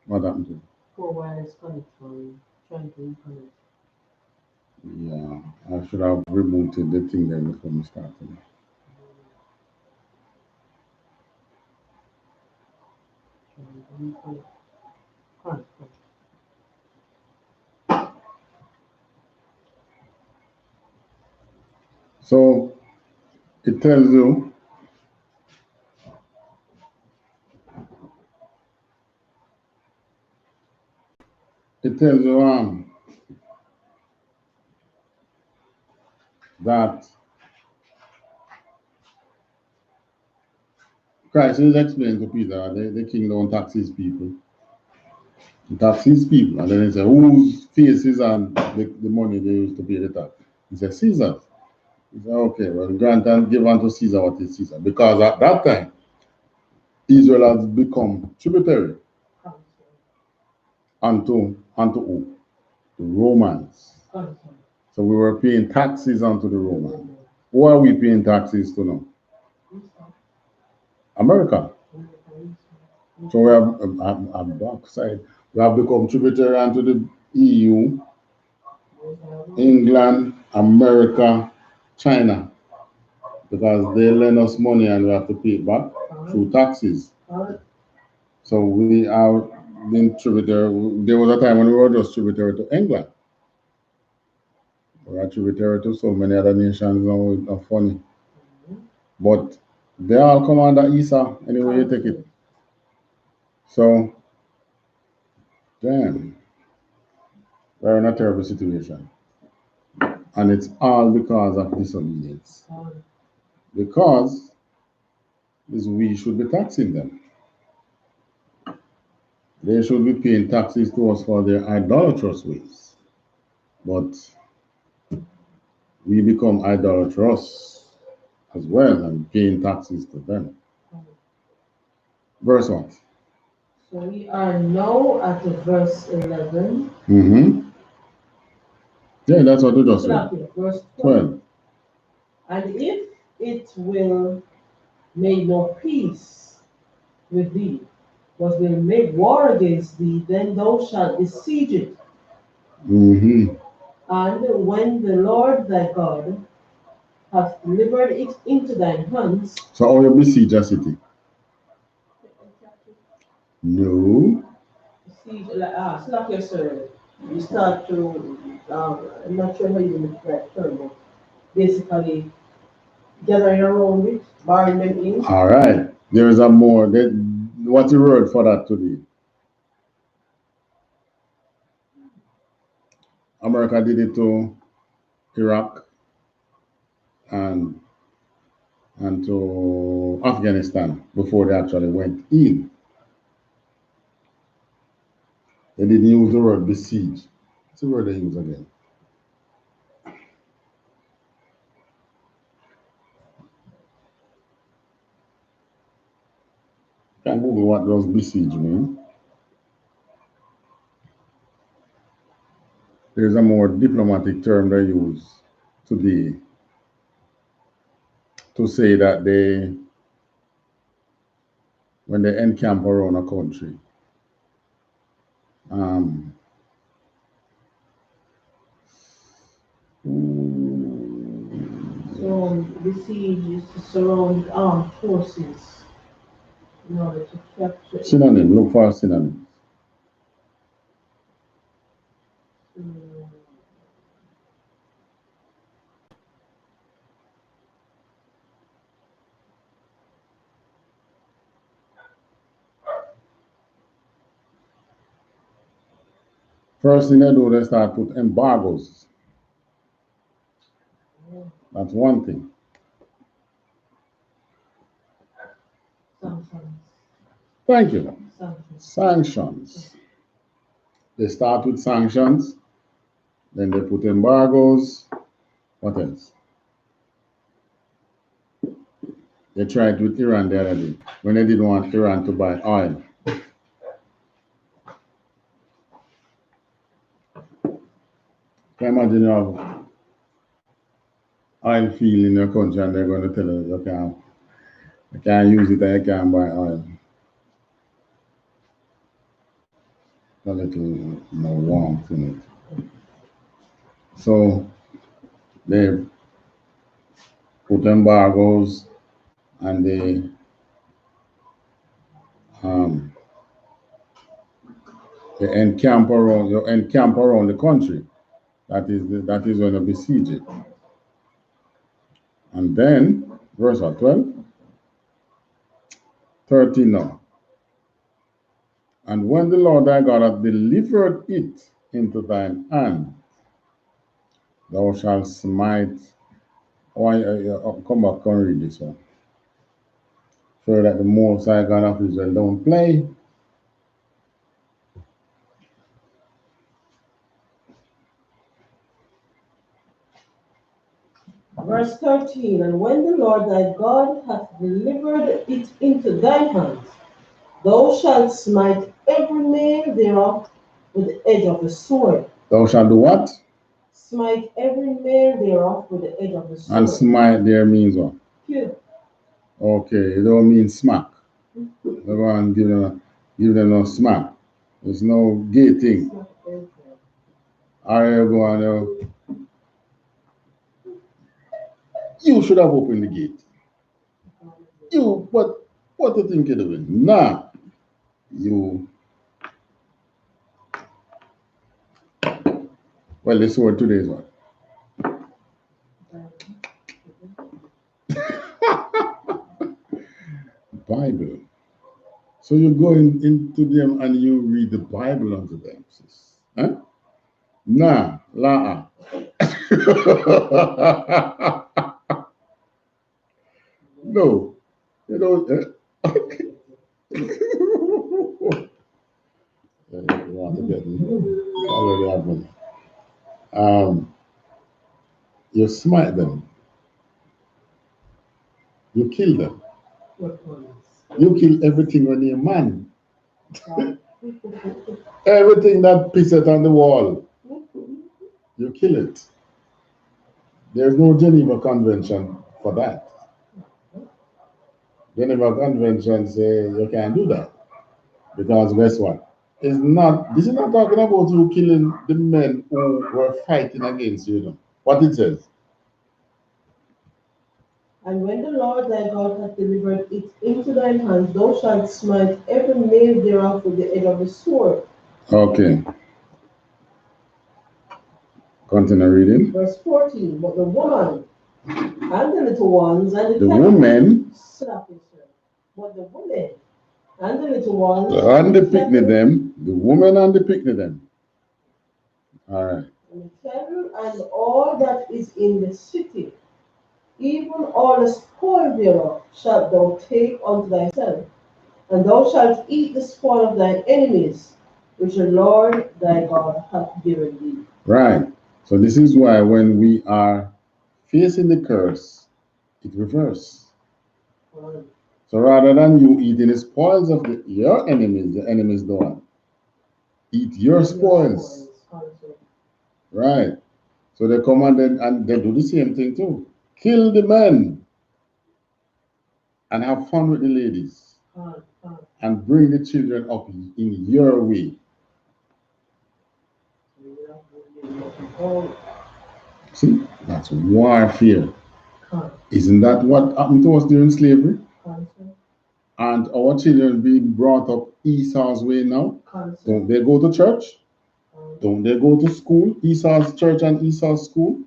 What happened to them? For why it's coming from trying to reconnect. Yeah, I should have removed the thing there before we started. So it tells you that Christ is explaining to Peter the king don't tax his people. He tax his people. And then he said, whose faces and the money they used to pay the tax? He said, Caesar. He said, okay, well, grant and give unto Caesar what is Caesar. Because at that time, Israel has become tributary unto who? The Romans. So we were paying taxes unto the Romans. Who are we paying taxes to now? America. So we have a backside. We have become tributary unto the EU, England, America, China, because they lend us money and we have to pay it back through taxes. So we have been tributary. There was a time when we were just tributary to England. We are tributary to so many other nations now, it's not funny. But they all come under ISA anyway you take it. So, damn. We're in a terrible situation. And it's all because of disobedience. Because we should be taxing them. They should be paying taxes to us for their idolatrous ways. But we become idolatrous as well and paying taxes to them. Verse what? So we are now at verse 11. Mm-hmm. Yeah, that's what we just said. Verse 12. And if it will make no peace with thee, but will make war against thee, then thou shalt besiege it. Mm-hmm. And when the Lord thy God hath delivered it into thine hands. So how you besiege a city? No. Besiege, so like you said, you start to, I'm not sure how you use the right term, but basically gathering around it, barring them in. All right. There is a more. What's the word for that today? America did it to Iraq and to Afghanistan before they actually went in. They didn't use the word besiege. What's the word they use again? Can Google what does besiege mean. There's a more diplomatic term they use today to say that when they encamp around a country, So besiege is to surround armed forces in order to capture. Synonym. Look for a synonym. First thing they do, they start put embargoes. That's one thing. Sanctions. Thank you. Sanctions. They start with sanctions, then they put embargoes. What else? They tried with Iran the other day when they didn't want Iran to buy oil. Can you imagine you have oil field in your country and they're going to tell you you can't use it and you can't buy oil. A little more warmth in it. So they put embargoes and they encamp around the country. That is when you besiege it. And then, verse 12, 13 now. And when the Lord thy God hath delivered it into thine hand, thou shalt smite. Come back and read this one. So that the Most High God of Israel don't play. Verse 13, and when the Lord thy God hath delivered it into thine hands, thou shalt smite every male thereof with the edge of the sword. Thou shalt do what? Smite every male thereof with the edge of the sword. And smite there means what? Kill. Okay, it don't mean smack. Don't go and give them no smack. There's no gay thing. I go on you should have opened the gate. You, what do you think you're doing? Nah, you. Well, this word today is what? Bible. So you go into them and you read the Bible unto them, sis. Huh? Nah, la. No, you know. You want to get me? Already happened. Um, you smite them. You kill them. What ones? You kill everything on your man. Everything that pisses on the wall, you kill it. There's no Geneva Convention for that. Geneva Convention say you can't do that because guess what? It's not. This is not talking about you killing the men who were fighting against you. Know what it says. And when the Lord thy God hath delivered it into thine hand, thou shalt smite every male thereof with the edge of the sword. Okay, continue reading. Verse 14. But the woman and the little ones and The women slap it, sir. But the women and the little ones and the picnic them, the woman and the picnic them. All right. and the cattle and all that is in the city, even all the spoil thereof, shalt thou take unto thyself, and thou shalt eat the spoil of thine enemies, which the Lord thy God hath given thee. Right. So this is why when we are facing the curse, it reverses. So rather than you eating the spoils of your enemies, the enemies don't eat your spoils. Right. So they come and they do the same thing too. Kill the men and have fun with the ladies and bring the children up in your way. See, that's warfare. Isn't that what happened to us during slavery? And our children being brought up Esau's way now? Don't they go to church? Don't they go to school? Esau's church and Esau's school?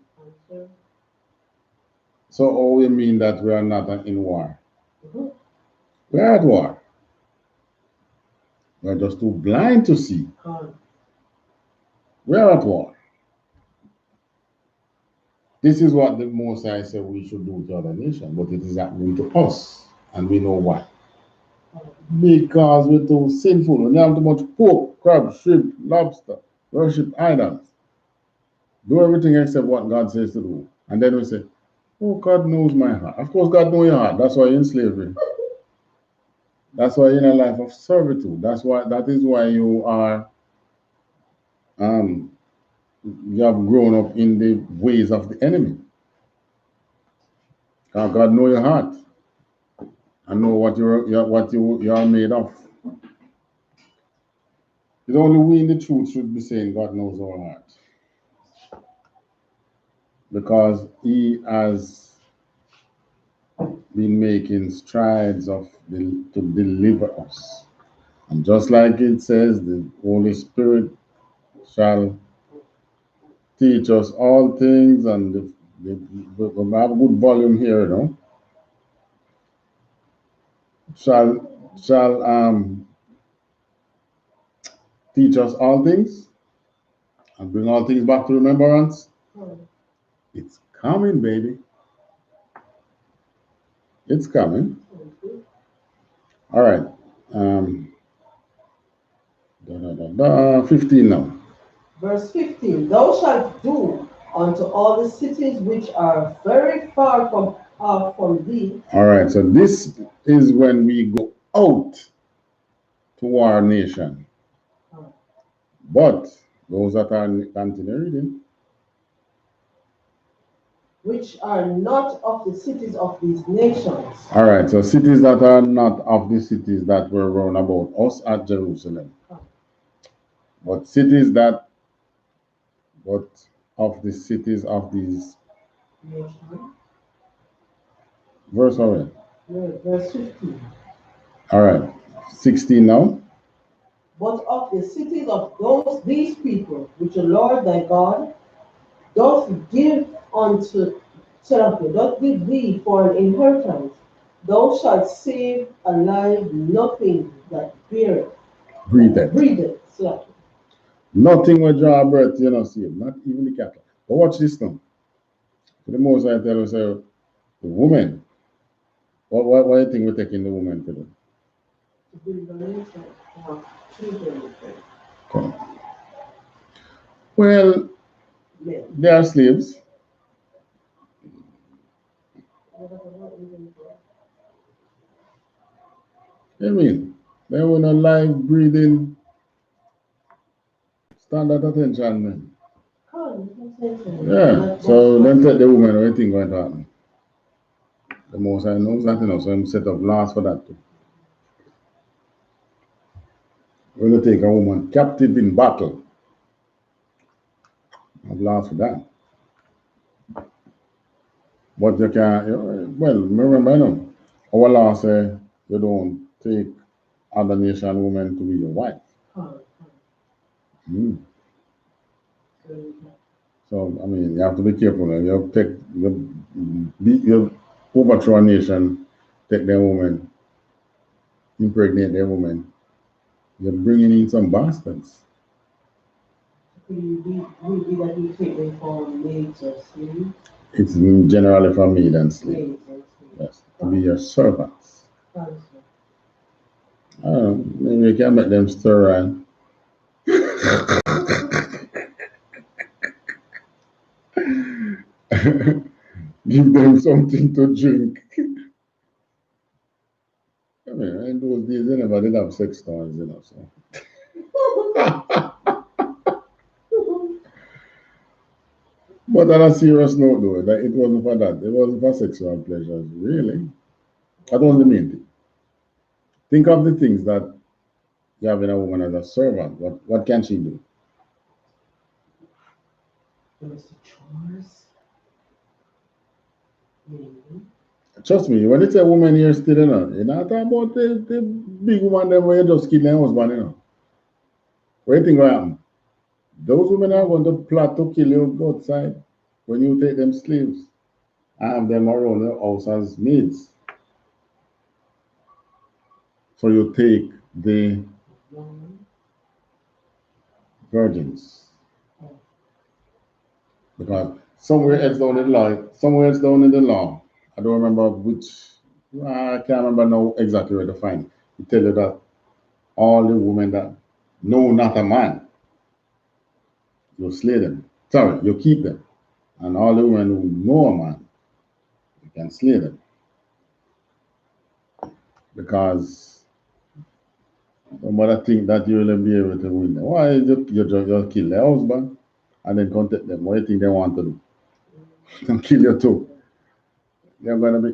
So all we mean that we are not in war. We are at war. We're just too blind to see. We are at war. This is what the Most High said we should do to other nations, but it is happening to us, and we know why. Because we're too sinful. We have too much pork, crab, shrimp, lobster, worship idols. Do everything except what God says to do. And then we say, oh, God knows my heart. Of course, God knows your heart. That's why you're in slavery. That's why you're in a life of servitude. That is why you are you have grown up in the ways of the enemy. God knows your heart and know what you are made of. It's only we in the truth should be saying God knows our heart. Because He has been making strides to deliver us. And just like it says, the Holy Spirit shall teach us all things, and we have a good volume here, you know. Shall teach us all things and bring all things back to remembrance. It's coming, baby. It's coming. All right. 15 now. Verse 15. Thou shalt do unto all the cities which are very far from thee. All right. So this is when we go out to our nation. But those that are continue reading. Which are not of the cities of these nations. All right, so cities that are not of the cities that were round about us at Jerusalem, but of the cities of these. Verse already. Verse 15. All right, 16 now. But of the cities of these people, which the Lord thy God doth give doth give thee for an inheritance, thou shalt save alive nothing that breatheth. Nothing will draw birth, you know, see, not even the cattle. But watch this now. For the most I tell you, say, the woman, what do you think we're taking the woman to do? Okay. Well, they are slaves. I mean, they want a live, breathing, standard attention, man. Yeah, so then take the woman, everything going to happen. The most I know is that, you know, so I'm set up laws for that too. We're going to take a woman captive in battle. I've laws for that. But you can, well, remember, you know, our law say you don't take other nation women to be your wife. Mm. So, I mean, you have to be careful. You have to take, you overthrow a nation, take their woman, impregnate their woman. You're bringing in some bastards. Would be that you take them from maids or slaves? It's generally for maid and slave. Yes, to be your servants. Maybe you can make them stir around. Give them something to drink. I mean, in those days, they never did have sex toys, you know, so. But on a serious note, though, that it wasn't for that. It wasn't for sexual pleasures, really. That was the main thing. Think of the things that you have in a woman as a servant. What can she do? Domestic chores. Maybe. Trust me, when it's a woman here still, you know, you're not talking about the big woman them where you just kill their husband, you know. What do you think will happen? Those women are going to plot to kill you outside when you take them slaves and have them around your house as maids. So you take the virgins. Because somewhere else down in the law, I don't remember which, I can't remember now exactly where to find it. It tell you that all the women that know not a man, you slay them. Sorry, you keep them. And all the women who know a man, you can slay them. Because somebody think that you will be able to win them. Why you kill their husband and then contact them? What do you think they want to do? And kill you too. They're gonna be,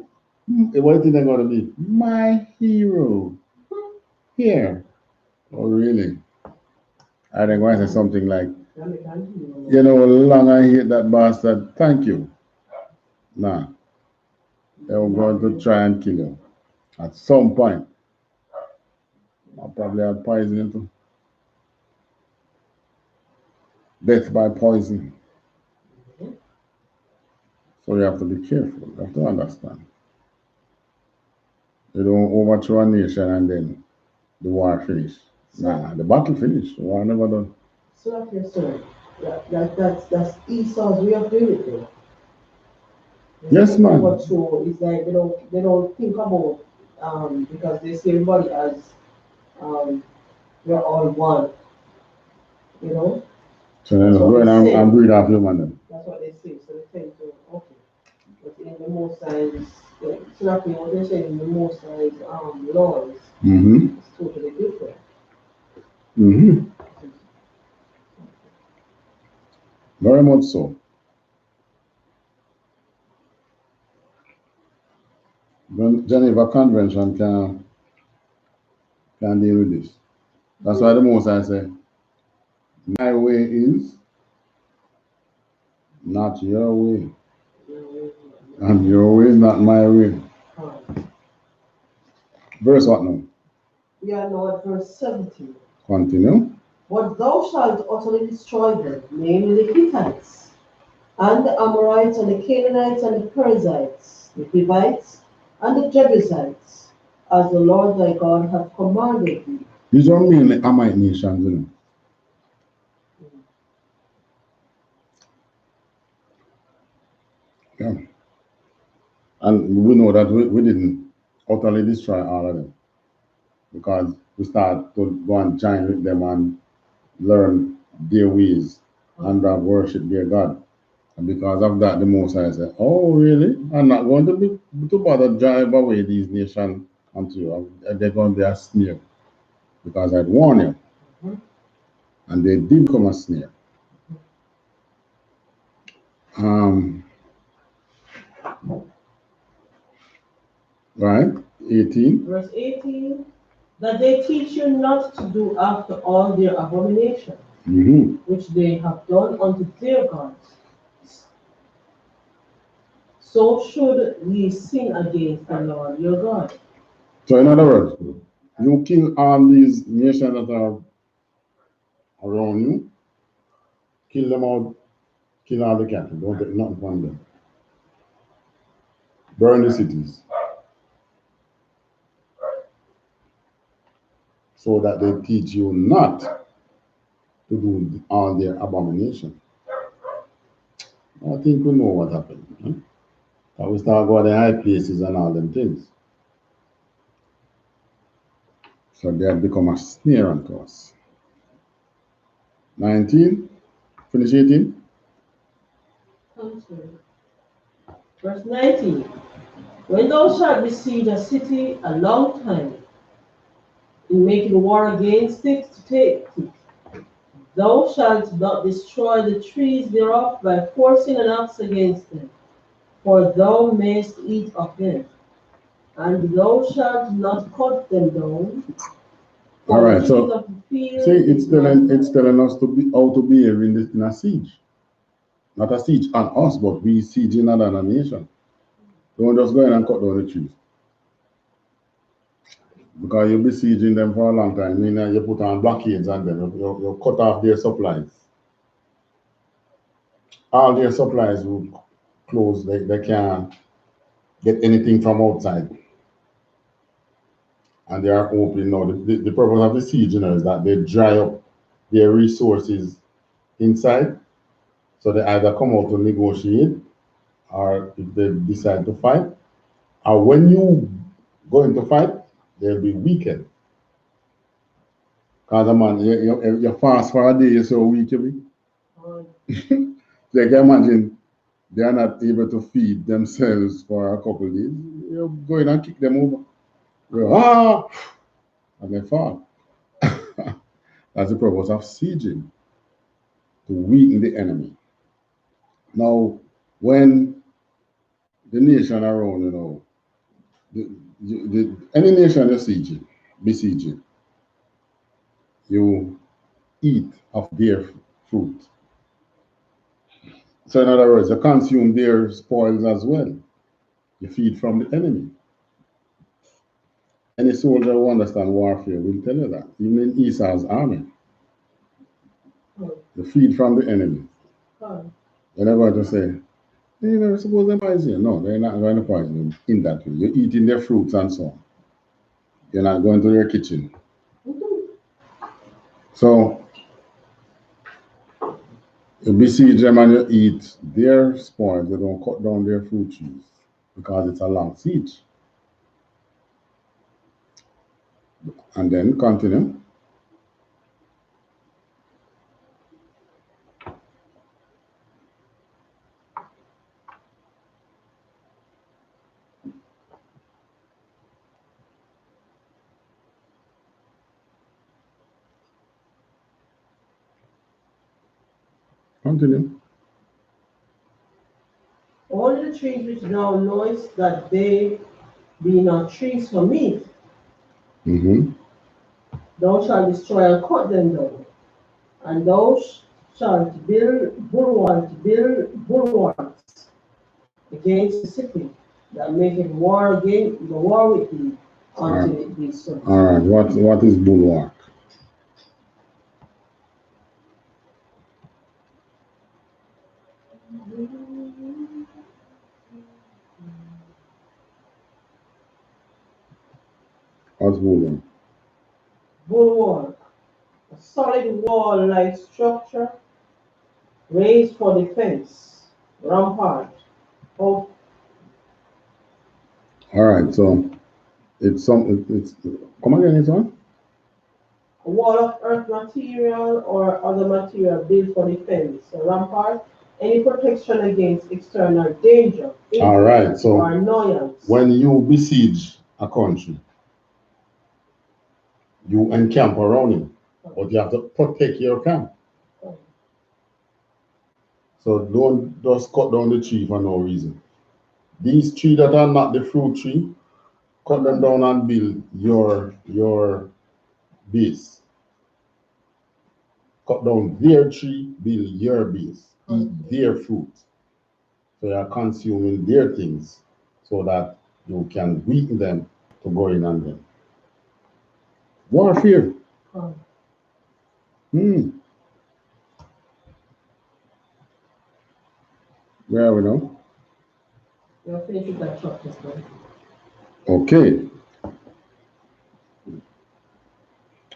what do you think they're gonna be? My hero. Here. Oh really? And they're going to say something like, you know, long I hate that bastard, thank you. Nah. They were going to try and kill you. At some point. I'll probably have poison too. Death by poison. So you have to be careful. You have to understand. You don't overthrow a nation and then the war finish. Nah, the battle finished. The war never done. So like you're saying, that's Esau's way of doing it though. Yes, man. So it's like they don't think about because they see everybody as we're all one, you know? So then go and breed off human then. That's what they say. So they tend to okay. But in the most times it's not what they're saying in the most times laws Mm-hmm. it's totally different. Mm-hmm. Very much so. The Geneva Convention can deal with this. That's why the most I say, my way is not your way. And your way is not my way. Verse what now? We are now at verse 17. Continue. But thou shalt utterly destroy them, namely the Hittites, and the Amorites, and the Canaanites, and the Perizzites, the Hivites, and the Jebusites, as the Lord thy God hath commanded thee. These are mainly Amite nations, you know. Yeah. And we know that we didn't utterly destroy all of them because we start to go and join with them and learn their ways and worship their God. And because of that, the Most High said, "Oh, really? I'm not going to be to bother drive away these nations unto you. They're going to be a snare because I'd warn you." And they did come a snare. Right? 18. Verse 18, that they teach you not to do after all their abominations, which they have done unto their gods. So should ye sin against the Lord your God. So in other words, you kill all these nations that are around you, kill them out, kill all the cattle, don't take nothing from them. Burn the cities. So that they teach you not to do all their abomination. I think we know what happened. Huh? That we start going to the high places and all them things. So they have become a snare unto us. 19, finish 18. Verse 19, when thou shalt besiege a city a long time, in making war against it to take it, thou shalt not destroy the trees thereof by forcing an axe against them, for thou mayest eat of them, and thou shalt not cut them down. All right, so see, it's telling us to be how to behave in a siege. Not a siege on us, but we siege in another nation. Don't just go in and cut down the trees. Because you'll be sieging them for a long time. You put on blockades on them, you cut off their supplies. All their supplies will close, they can't get anything from outside. And they are hoping now. The purpose of the siege, is that they dry up their resources inside. So they either come out to negotiate, or if they decide to fight, or when you go into fight, they'll be weakened. Because man, you fast for a day, you're so weak, you be. So you can imagine they are not able to feed themselves for a couple of days. You go in and kick them over. And they fall. That's the purpose of sieging, to weaken the enemy. Now, when the nation around, any nation you're besieging, you eat of their fruit. So in other words, you consume their spoils as well. You feed from the enemy. Any soldier who understands warfare will tell you that. Even in Esau's army, you feed from the enemy. You're not going to say, suppose they poison you. No, they're not going to poison you in that way. You're eating their fruits and so on. You're not going to their kitchen. So, you besiege them and you eat their spoils. You don't cut down their fruit trees because it's a long siege. And then continue. Continue. Only the trees which thou knowest that they be not trees for meat, thou shalt destroy and cut them down, and thou shalt build bulwarks against the city that maketh war with thee until it be so. All right, what is bulwark? What's bulwark? Bulwark, a solid wall-like structure raised for defense, rampart, All right, so it's some. It's come again. It's one. A wall of earth material or other material built for defense. A rampart, any protection against external danger, All right, influence, so or annoyance. when you besiege a country, you encamp around it, but you have to protect your camp. So don't just cut down the tree for no reason. These trees that are not the fruit tree, cut them down and build your base. Cut down their tree, build your base. Eat their fruit. So you are consuming their things so that you can weaken them to go in on them. Warfare. Hmm. Where are we now? You're finished with that chapter, sir. Okay.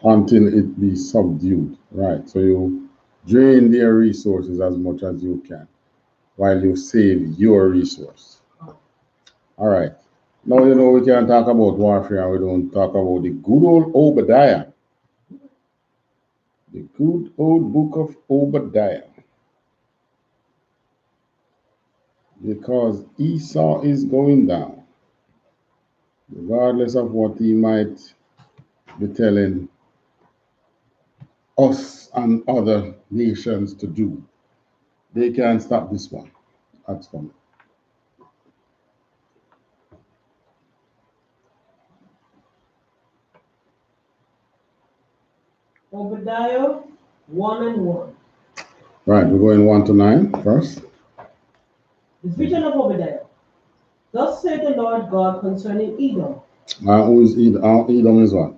Until it be subdued. Right. So you drain their resources as much as you can while you save your resource. All right. Now you know we can talk about warfare and we don't talk about the good old Obadiah. The good old book of Obadiah. Because Esau is going down, regardless of what he might be telling us and other nations to do. They can't stop this one. That's funny. Obadiah 1 and 1. Right, we're going 1 to 9 first. The vision of Obadiah. Thus said the Lord God concerning Edom. Who is Edom? Edom is what?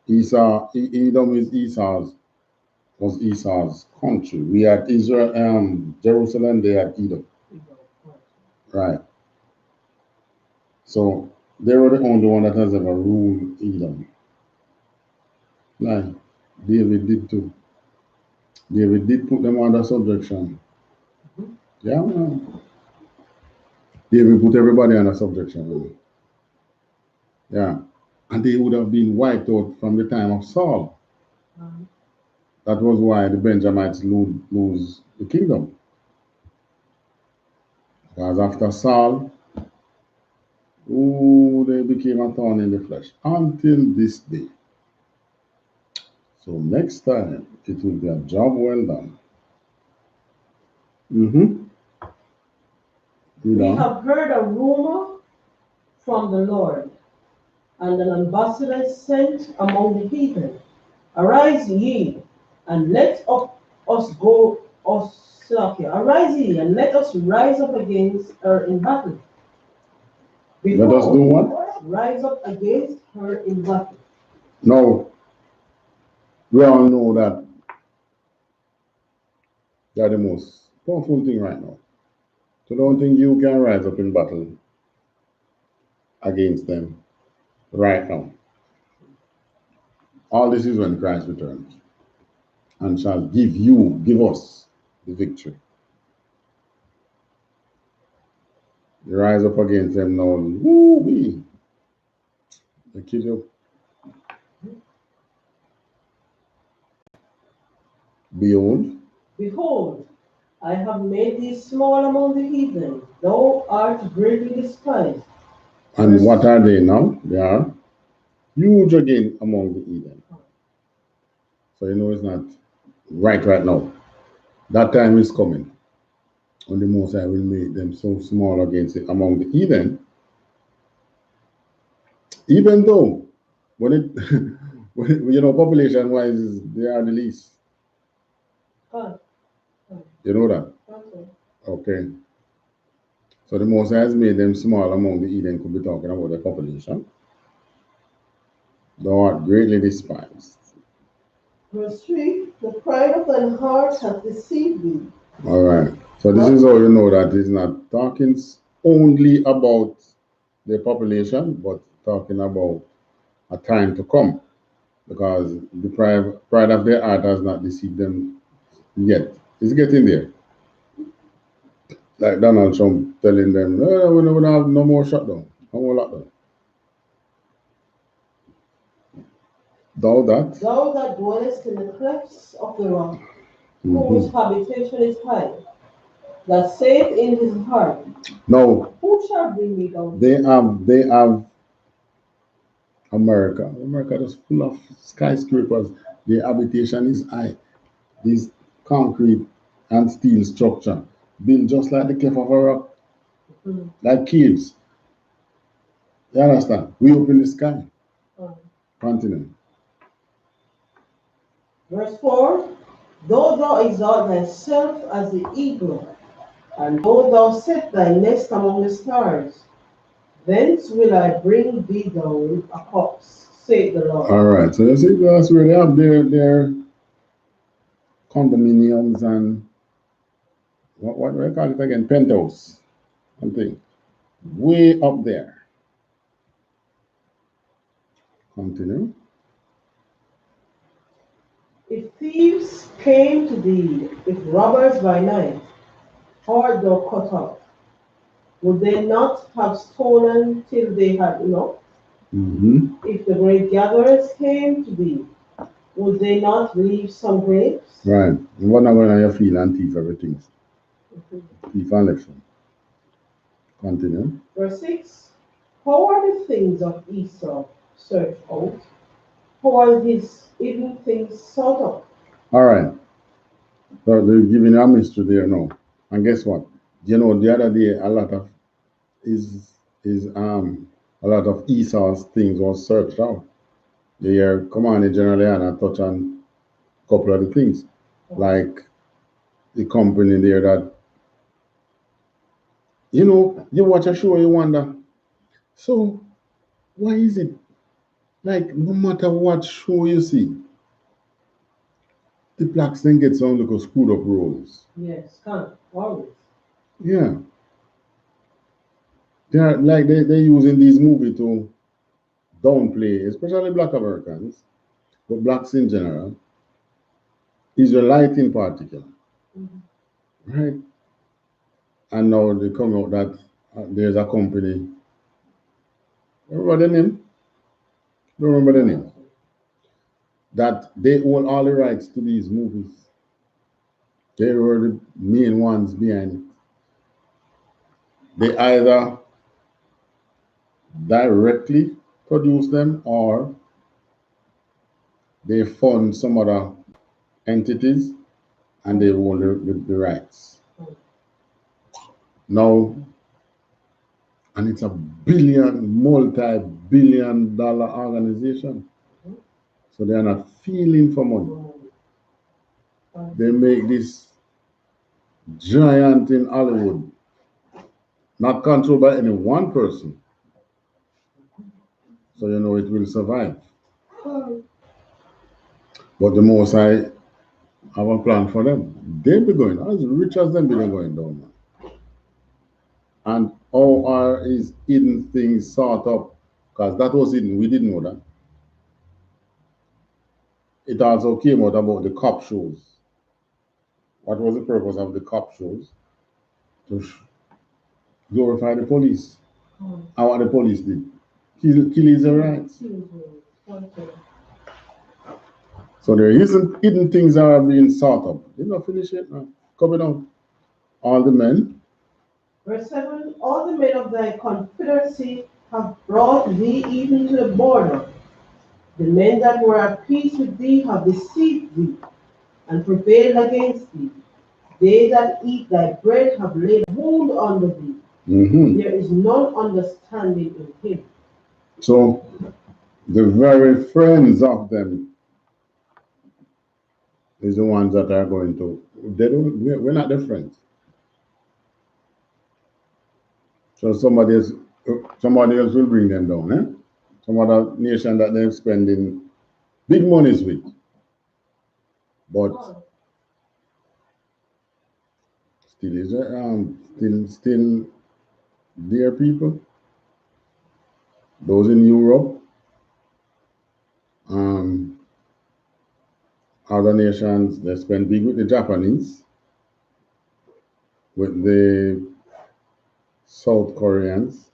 Esau. Edom is was Esau's country. We had Israel, Jerusalem, they had Edom. Right. So they were the only one that has ever ruled Edom. Like David did too. David did put them under subjection. Yeah, man. David put everybody under subjection. Man. Yeah. And they would have been wiped out from the time of Saul. That was why the Benjamites lose the kingdom. Because after Saul, they became a thorn in the flesh until this day. So next time, it will be a job well done. We have heard a rumor from the Lord, and an ambassador sent among the heathen. Arise ye, and let us go us Arise ye, and let us rise up against her in battle. Let us do what? Rise up against her in battle. No. We all know that they're the most powerful thing right now. So don't think you can rise up in battle against them right now. All this is when Christ returns and shall give us the victory. You rise up against them now, woo-wee. They kill you. Behold, I have made thee small among the heathen. Thou art greatly despised. And what are they now? They are huge again among the heathen. So you know it's not right now. That time is coming. And the Most High will make them so small against it among the heathen. Even though when it population wise they are the least. You know that? Okay. So the Most High has made them small among the heathen, could be talking about the population. Thou art greatly despised. Verse 3, the pride of thine heart hath deceived thee. All right. So this is how you know that it's not talking only about the population, but talking about a time to come. Because the pride of their heart has not deceived them yet. It's getting there. Like Donald Trump telling them, we don't have no more shutdown. How will that? Thou that dwellest in the clefts of the rock, whose Mm-hmm. habitation is high, that saith in his heart, No, who shall bring me down? they have America. America is full of skyscrapers. The habitation is high. These concrete and steel structure built just like the cliff of a rock, Mm. like caves. You understand? We open the sky. Mm. Continue. Verse 4, though thou exalt thyself as the eagle, and though thou set thy nest among the stars, thence will I bring thee down a corpse, saith the Lord. All right. So you see, that's where they have their condominiums and what do I call it again? Penthouse. Something way up there. Continue. If thieves came to thee, if robbers by night, how art thou cut off? Would they not have stolen till they had enough? Mm-hmm. If the great gatherers came to thee, would they not leave some grapes? Right. And what now when you feel and thief everything? Thief and election. Continue. Verse 6, how are the things of Esau searched out? How are his hidden things sought up? All right. So they're giving you a mystery there now. And guess what? You know, the other day a lot of is a lot of Esau's things was searched out. The year Commander General Yana touch on a couple of the things. Like the company there that you watch a show, you wonder, so why is it like no matter what show you see, the blacks then get some little screwed up roles? Yes, can't, always. Yeah. They're like they're using these movies to downplay, especially black Americans, but blacks in general, Israelite in particular, Mhm. right? And now they come out that there's a company. Remember the name? Don't remember the name. That they own all the rights to these movies. They were the main ones behind it. They either directly produce them or they fund some other entities and they own the rights. Now, and it's a multi-billion dollar organization. So they are not feeling for money. They make this giant in Hollywood, not controlled by any one person. So you know it will survive. But the most I have a plan for them. They be going, as rich as them be going down, man. And how are his hidden things sort up? Because that was hidden. We didn't know that. It also came out about the cop shows. What was the purpose of the cop shows? To glorify the police. And what the police did? Kill Israelites. So there isn't hidden things that are being sought up. Did not finish it now. Coming on. All the men. Verse 7, all the men of thy confederacy have brought thee even to the border. The men that were at peace with thee have deceived thee and prevailed against thee. They that eat thy bread have laid a wound under thee. Mm-hmm. There is none understanding in him. So the very friends of them is the ones that are going to. They don't. We're not their friends. So somebody else will bring them down. Eh? Some other nation that they're spending big monies with, but still is still their people. Those in Europe, um, other nations they spend big with the Japanese, with the South Koreans,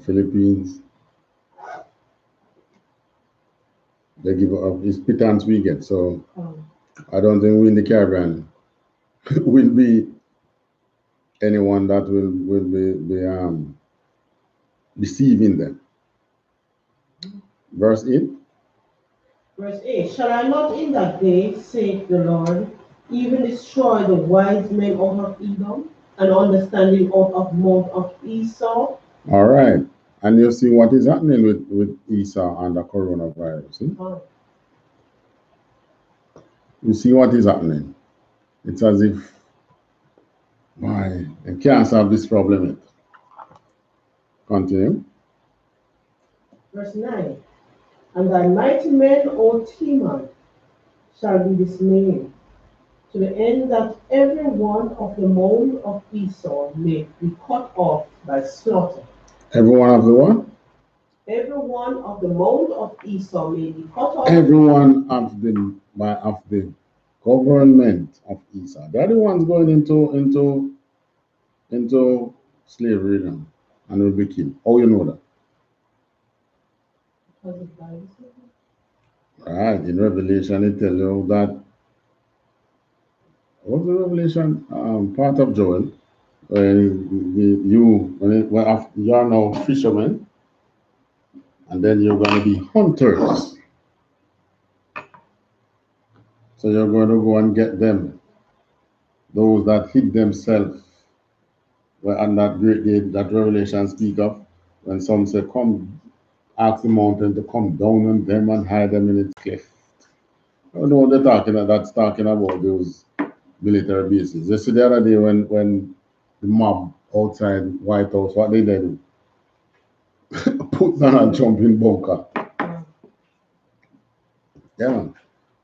Philippines, they give up. It's pittance we get. So I don't think we in the Caribbean will be anyone that will be deceiving them. Verse 8. Verse 8, shall I not in that day, saith the Lord, even destroy the wise men out of Edom, and understanding out of mount of Esau? All right. And you see what is happening with Esau and the coronavirus. See? You see what is happening. It's as if, why, they can't solve this problem yet. Continue. Verse 9, and thy mighty men, O Teman, shall be dismayed, to the end that every one of the mount of Esau may be cut off by slaughter. Every one of the what? Every one of the mount of Esau may be cut off. Every one of the government of Esau. They're the ones going into slavery now and will be killed. How you know that? Right, in Revelation it tells you that, what's the Revelation part of Joel? You are now fishermen, and then you're going to be hunters. So you're going to go and get them, those that hid themselves. And that great day that Revelation speak of, when some say, come, ask the mountain to come down on them and hide them in its cliff. I don't know what they're talking about. That's talking about those military bases. You see the other day when the mob outside White House, what they did? Put down a jumping bunker. Yeah, man.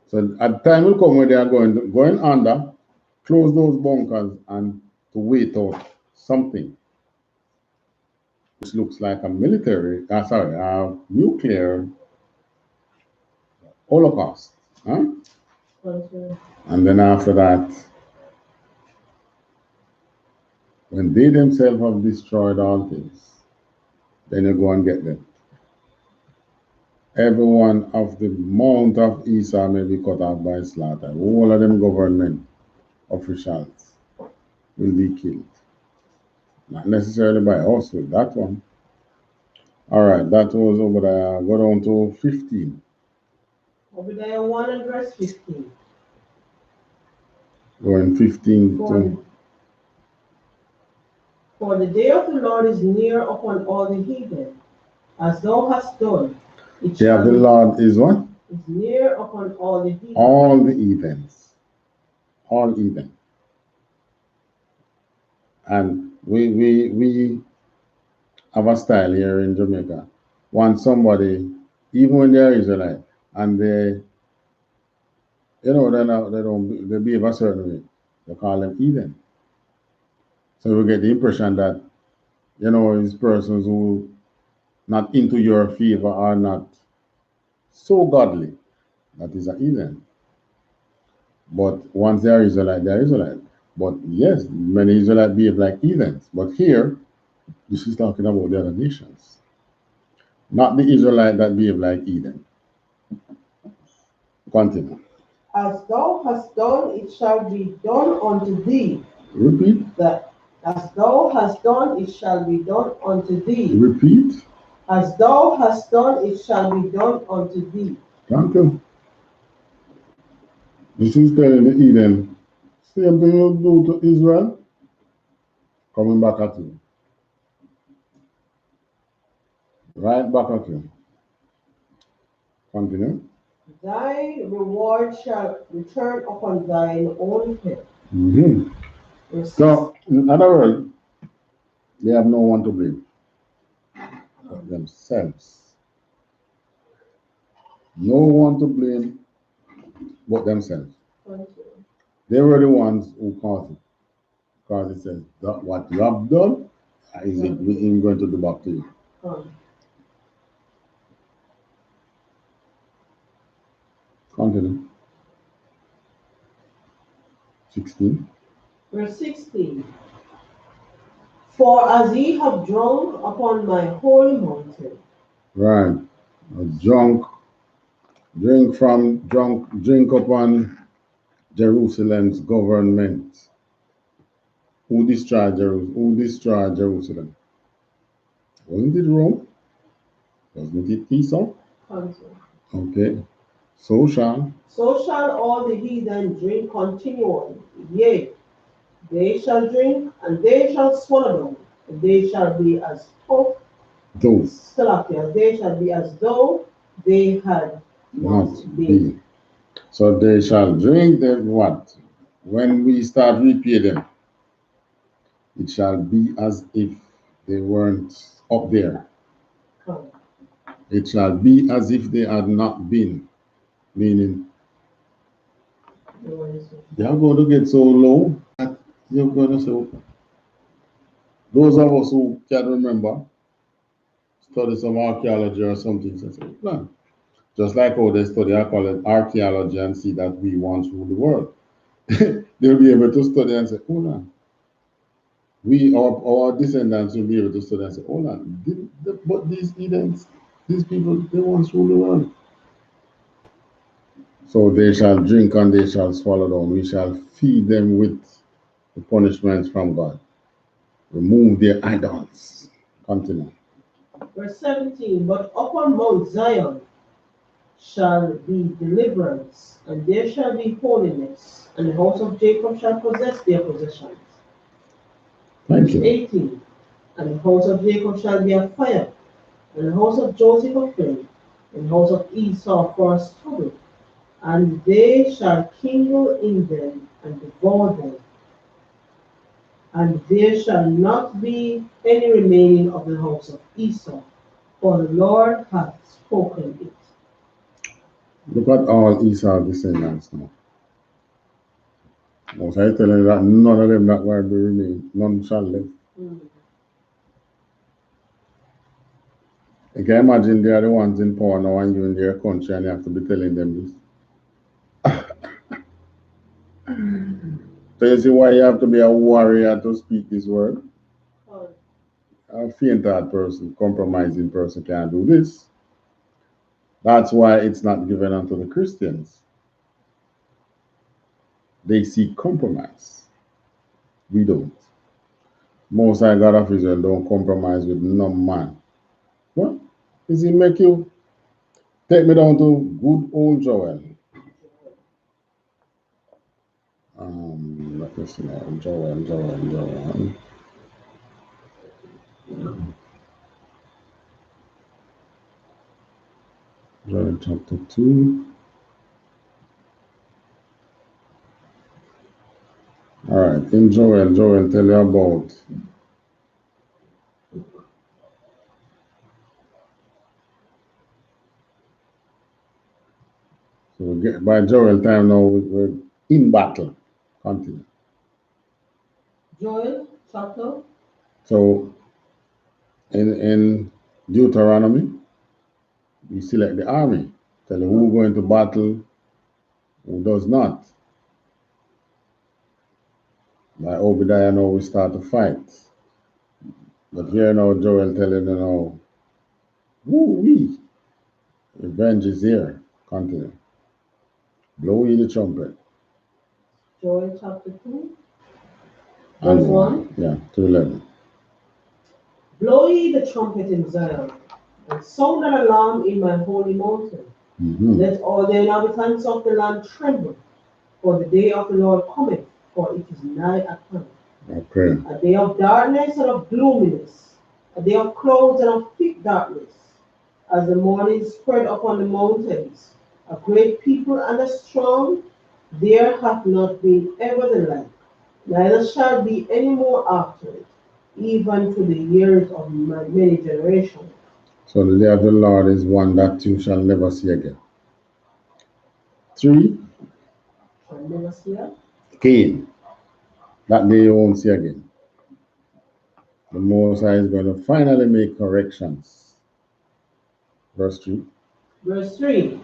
So at time will come when they are going under, close those bunkers and to wait out something which looks like a nuclear holocaust. Huh? Okay. And then after that, when they themselves have destroyed all things, then you go and get them. Every one of the mount of Esau may be cut off by slaughter. All of them government officials will be killed. Not necessarily by us with that one. All right, that was over there. Go down to 15. Obadiah 1 and verse 15. Going 15 to... For the day of the Lord is near upon all the heathen, as thou hast done. Yeah, the Lord is what? Is near upon all the heathen. All the heathens. All heathen. And we have a style here in Jamaica. Want somebody, even when they're Israelite, and they they behave a certain way, they call them heathen. So we get the impression that, it's persons who not into your favor are not so godly. That is a heathen. But once they are Israelite, they are Israelite. But yes, many Israelites behave like heathens. But here, this is talking about the other nations. Not the Israelite that behave like heathen. Continue. As thou hast done, it shall be done unto thee. Repeat. That as thou hast done, it shall be done unto thee. Repeat. As thou hast done, it shall be done unto thee. Thank you. This is telling the heathen, same thing you do to Israel, coming back at you. Right back at you. Continue. Thy reward shall return upon thine own head. Mm-hmm. So, in other words, they have no one to blame but themselves. No one to blame but themselves. They were the ones who caused it. Because it says, that what you have done, is it we're going to do back to you. Continue. 16. Verse 16. For as ye have drunk upon my holy mountain, Right. Drink upon Jerusalem's government. Who destroyed Jerusalem? Who destroyed Jerusalem? Wasn't it Rome? Wasn't it Esau? counsel. Okay. So So shall all the heathen drink continually. Yea, they shall drink, and they shall swallow them, and they shall be as tough, those Salakia, they shall be as though they had not not been. be. So they shall drink them what? When we start repay them, it shall be as if they weren't up there. Come. It shall be as if they had not been. Meaning, they are going to get so low that you're going to say, those of us who can remember, study some archaeology or something, so say, no. Just like how they study archaeology and see that we once ruled the world. They'll be able to study and say, hold on. Our descendants will be able to study and say, hold on. But these heathens, these people, they once ruled the world. So they shall drink and they shall swallow down. We shall feed them with the punishments from God. Remove their idols. Continue. Verse 17, but upon Mount Zion shall be deliverance, and there shall be holiness, and the house of Jacob shall possess their possessions. Thank Verse you. 18, and the house of Jacob shall be a fire, and the house of Joseph a flame, and the house of Esau for a stubble, and they shall kindle in them and devour them. And there shall not be any remaining of the house of Esau, for the Lord hath spoken it. Look at all Esau descendants now. Most I tell you that none of them that were to remain, none shall live. You can imagine they are the ones in power now and you in their country and you have to be telling them this. So you see why you have to be a warrior to speak this word? A faint-hearted person, compromising person can't do this. That's why it's not given unto the Christians. They seek compromise. We don't. Most High God of Israel don't compromise with no man. What? Is he make you? Take me down to good old Joel. Let me see now. Joel. Joel chapter 2. All right, in Joel tell you about so we get, by Joel time now we're in battle. Continue. Joel chapter. So in Deuteronomy, we select the army, tell you who going to battle, who does not. By Obadiah now we start to fight. But here now Joel telling you now, woo-wee, revenge is here. Continue. Blow ye the trumpet. Joel chapter 2, verse 1. Yeah, to 11. Blow ye the trumpet in Zion, and sound an alarm in my holy mountain. Let all the inhabitants of the land tremble, for the day of the Lord cometh, for it is nigh at hand. Okay. A day of darkness and of gloominess, a day of clouds and of thick darkness, as the morning spread upon the mountains. A great people and a strong, there hath not been ever the like, neither shall be any more after it, even to the years of many generations. So the day of the Lord is one that you shall never see again. 3. Shall never see it. Cain. That day you won't see again. The Most High is going to finally make corrections. Verse 3. Verse 3.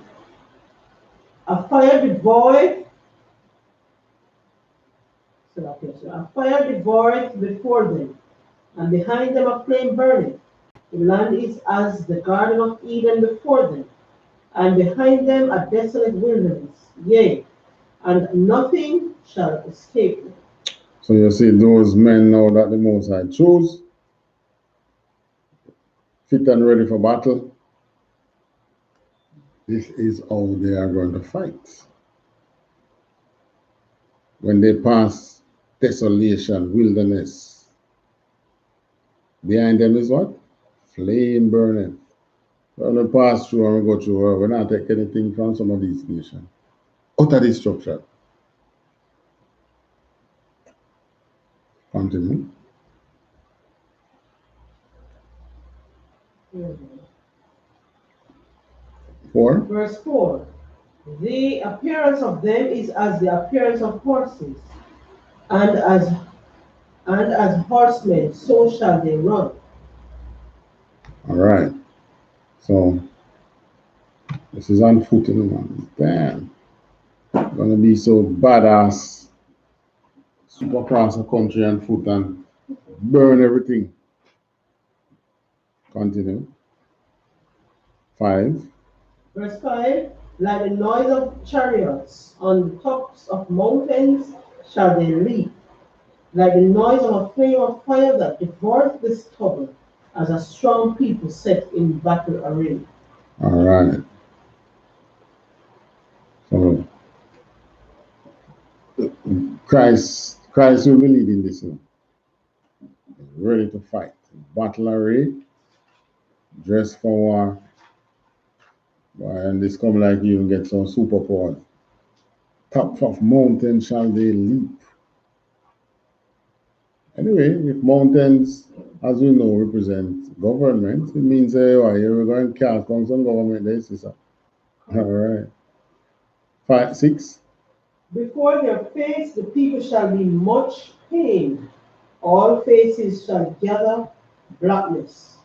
A fire devoureth, a fire devoureth before them, and behind them a flame burning. The land is as the Garden of Eden before them, and behind them a desolate wilderness. Yea, and nothing shall escape them. So you see, those men now that the Most High chose, fit and ready for battle, this is how they are going to fight. When they pass desolation, wilderness, behind them is what? Flame burning. When we pass through and we go through, we're not taking anything from some of these nations. Utter destruction. Continue. Four. Verse 4. The appearance of them is as the appearance of horses, and as horsemen, so shall they run. All right. So this is on foot, man. Damn. Gonna be so badass. Super across the country on foot and burn everything. Continue. 5. Verse 5. Like the noise of chariots on the tops of mountains shall they leap, like the noise of a flame of fire that devoureth the stubble, as a strong people set in battle array. All right. So Christ will be leading this now. Ready to fight. Battle array, dress for war. And this come like you get some superpowers. Top of mountain shall they leap. Anyway, if mountains, as we know, represent government, it means you're going to cast on some government this is all right. 5, 6. Before their face the people shall be much pain, all faces shall gather blackness.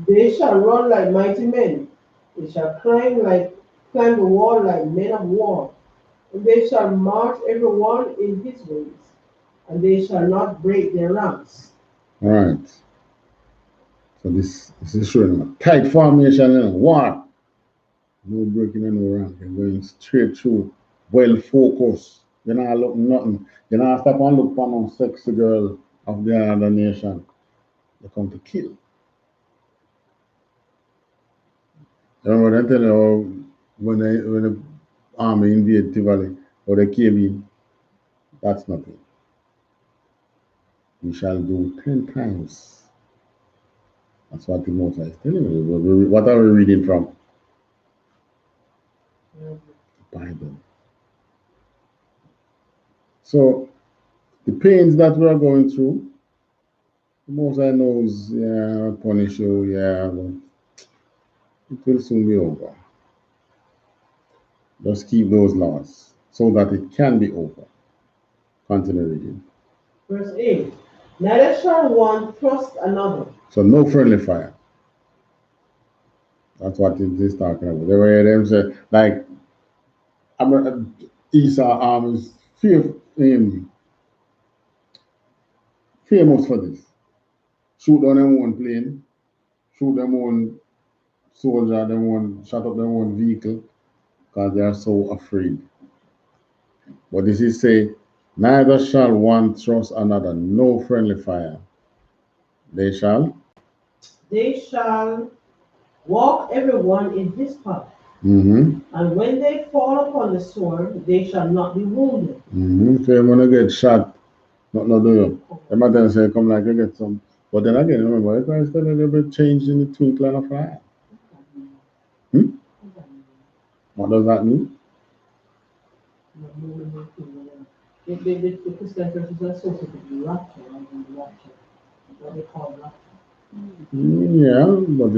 They shall run like mighty men, they shall climb the wall like men of war, and they shall march every one in his ways, and they shall not break their ranks. All right. So this is showing a tight formation and war. No breaking and no rank. You're going straight through, well focused. You're not looking nothing. You're not stop and look for no sexy girl of the other nation. They come to kill. Remember when I tell you how when the army invade Tivoli or they came in, that's nothing. We shall do 10 times. That's what the Most High is telling me. What are we reading from? The Bible. So the pains that we are going through, the Most High knows, yeah, punish you, yeah, but it will soon be over. Just keep those laws so that it can be over. Continue reading. Verse 8. Neither shall one thrust another. So no friendly fire. That's what it is talking about. They were them say like Esau is famous for this. Shoot on them one plane, shoot them one soldier, them one shut up them one vehicle, because they are so afraid. But this is say, neither shall one thrust another, no friendly fire. They shall walk every one in his path. And when they fall upon the sword, they shall not be wounded. So you're gonna get shot, not do you. They might then say, come like you get some. But then again, remember, if I still a little bit change in the twinkling of an eye. What does that mean? The Christian churches are associated with rapture, and rapture, what they call rapture. Yeah, but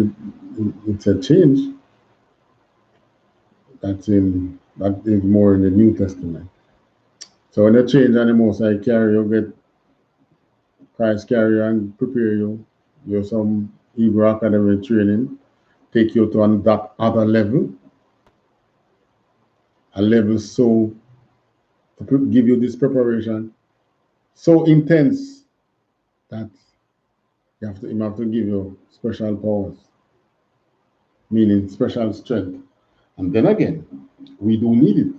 it's a change. That is more in the New Testament. So when you change and the Most High carry you, get Christ carry you and prepare you. You're some Hebrew academy training, take you to that other level. A level so to give you this preparation so intense that you have to give you special powers, meaning special strength. And then again, we do need it.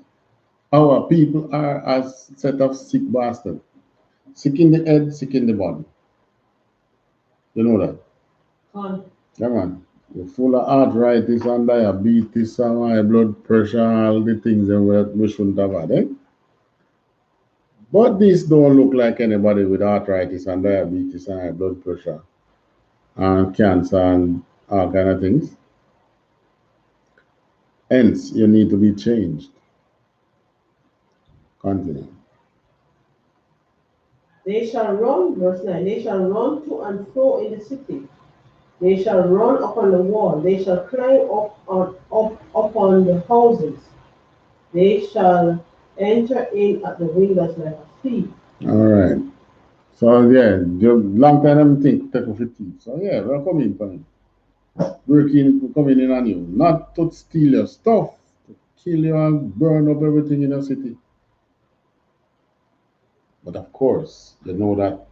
Our people are as set of sick bastards. Sick in the head, sick in the body. You know that? Yeah, man. You're full of arthritis and diabetes and high blood pressure, all the things that we shouldn't have had, eh? But these don't look like anybody with arthritis and diabetes and high blood pressure and cancer and all kind of things. Hence, you need to be changed. Continue. They shall run, verse 9, they shall run to and fro in the city. They shall run upon the wall. They shall climb up upon the houses. They shall enter in at the windows like a thief. All right. So, yeah, long time I'm think take off it. So, yeah, we're coming for him. We're coming in on you. Not to steal your stuff, to kill you and burn up everything in your city. But of course, you know that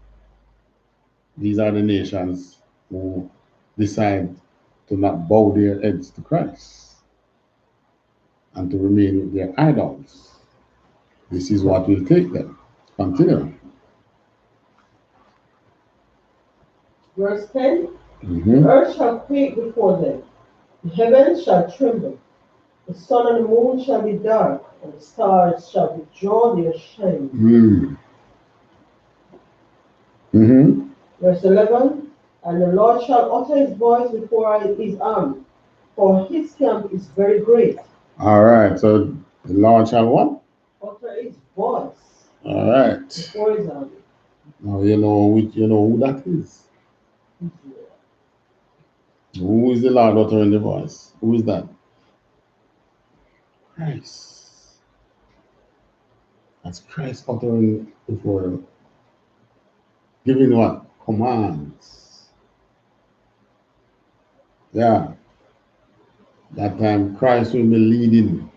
these are the nations who decide to not bow their heads to Christ and to remain with their idols. This is what will take them. Continue. Verse 10, the earth shall quake before them, the heavens shall tremble, the sun and the moon shall be dark, and the stars shall withdraw their shine. Verse 11, and the Lord shall utter his voice before his army, for his camp is very great. All right, so the Lord shall what? Utter his voice. All right. Before his army. Now you know who that is. Who is the Lord uttering the voice? Who is that? Christ. That's Christ uttering before giving what? Commands. Yeah. That time Christ will be leading.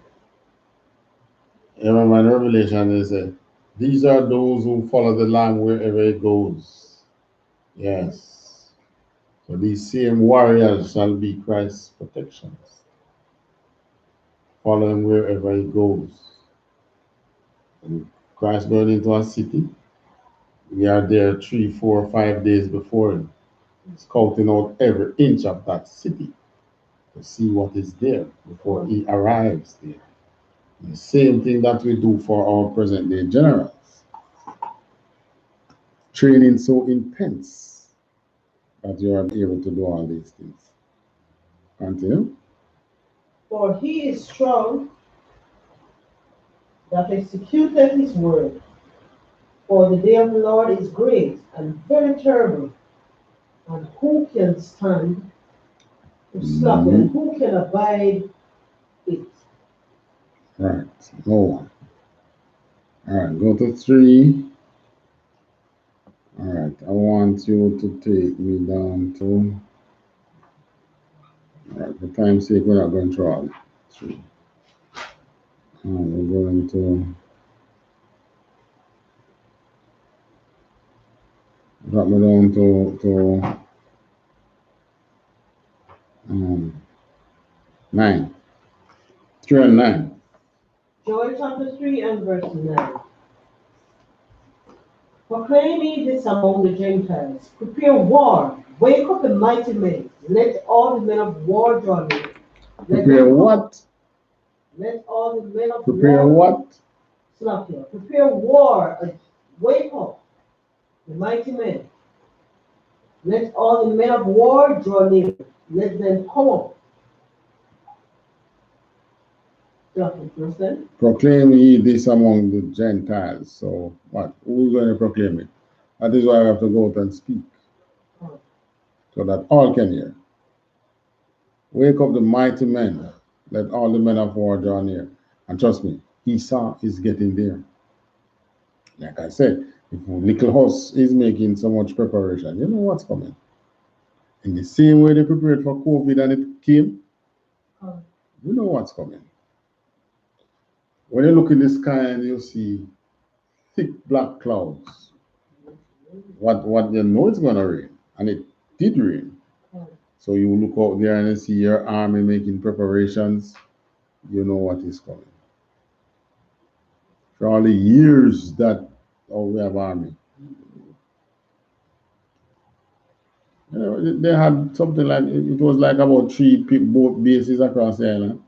Remember in Revelation they say, these are those who follow the Lamb wherever it goes. Yes. So these same warriors shall be Christ's protections. Follow him wherever he goes. And Christ going into a city, we are there 3, 4, 5 days before him, scouting out every inch of that city to see what is there before he arrives there. And the same thing that we do for our present day generals. Training so intense that you are able to do all these things. Continue. For he is strong that executeth his word. For the day of the Lord is great and very terrible. And who can stand to stop it? And who can abide it? Right. No one. All right, go to 3. All right, I want you to take me down to, all right, for time's sake, we're not going through all 3. We're going to, drop me down to 9. 3 and 9. Joel chapter 3 and verse 9. Proclaim ye this among the Gentiles. Prepare war. Wake up the mighty men. Let all the men of war draw near. Prepare what? Let all the men of Prepare war. what? Stop here. Prepare war. Wake up the mighty men. Let all the men of war draw near. Let them come up. Proclaim ye this among the Gentiles. So what? Who's going to proclaim it? That is why I have to go out and speak. So that all can hear. Wake up the mighty men. Let all the men of war draw near. And trust me, Esau is getting there. Like I said, if little house is making so much preparation, you know what's coming. In the same way they prepared for COVID and it came, you know what's coming. When you look in the sky and you see thick black clouds, what you know it's gonna rain, and it did rain. So you look out there and you see your army making preparations. You know what is coming. For all the years that we have army, you know, they had something like it was like about three boat bases across the island,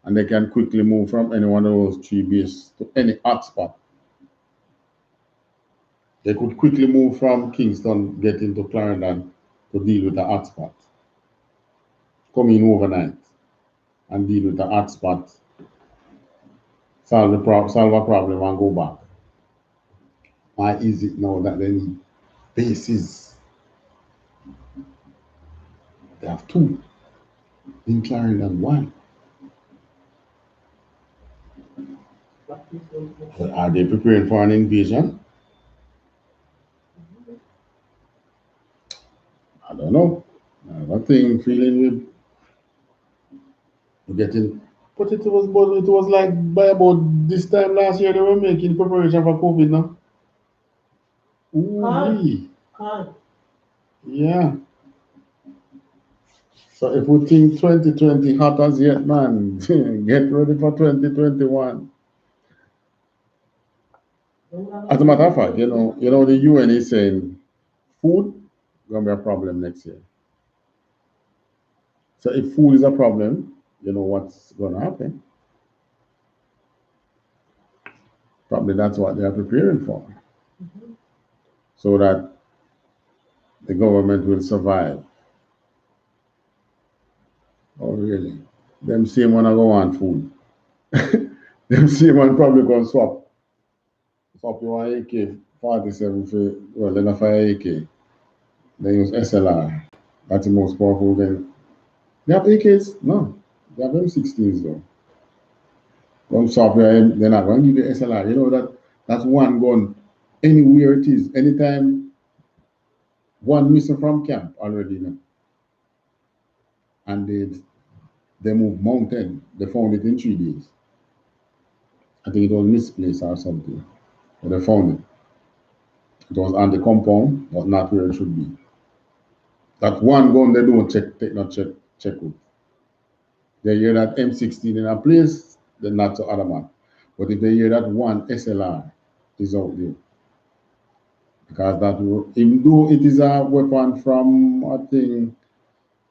and they can quickly move from any one of those three bases to any hotspot. They could quickly move from Kingston, get into Clarendon to deal with the hotspot. Come in overnight and deal with the hotspot, solve a problem, and go back. Why is it now that they need bases? They have two in Clarendon, one. But are they preparing for an invasion? I don't know. I have a thing feeling we're getting. But it was like by about this time last year they were making preparation for COVID now. Ooh, yeah. So if we think 2020 hot as yet, man, get ready for 2021. As a matter of fact, the UN is saying food gonna be a problem next year. So if food is a problem, you know what's gonna happen. Probably that's what they are preparing for, so that the government will survive. Oh, really? Them same one I go want food. Them same one probably gonna swap your AK-47 for, well, then a fire AK. They use SLR. That's the most powerful gun. They have AKs? No. They have M16s though. Don't swap your they're not going to give you SLR. You know that's one gun anywhere it is. Anytime one missing from camp already, and they move mountain. They found it in 3 days. I think it was misplaced or something. But they found it. It was on the compound, but not where it should be. That one gun they don't check with. They hear that M16 in a place, they're not so adamant. But if they hear that one SLR is out there, because even though it is a weapon from, I think,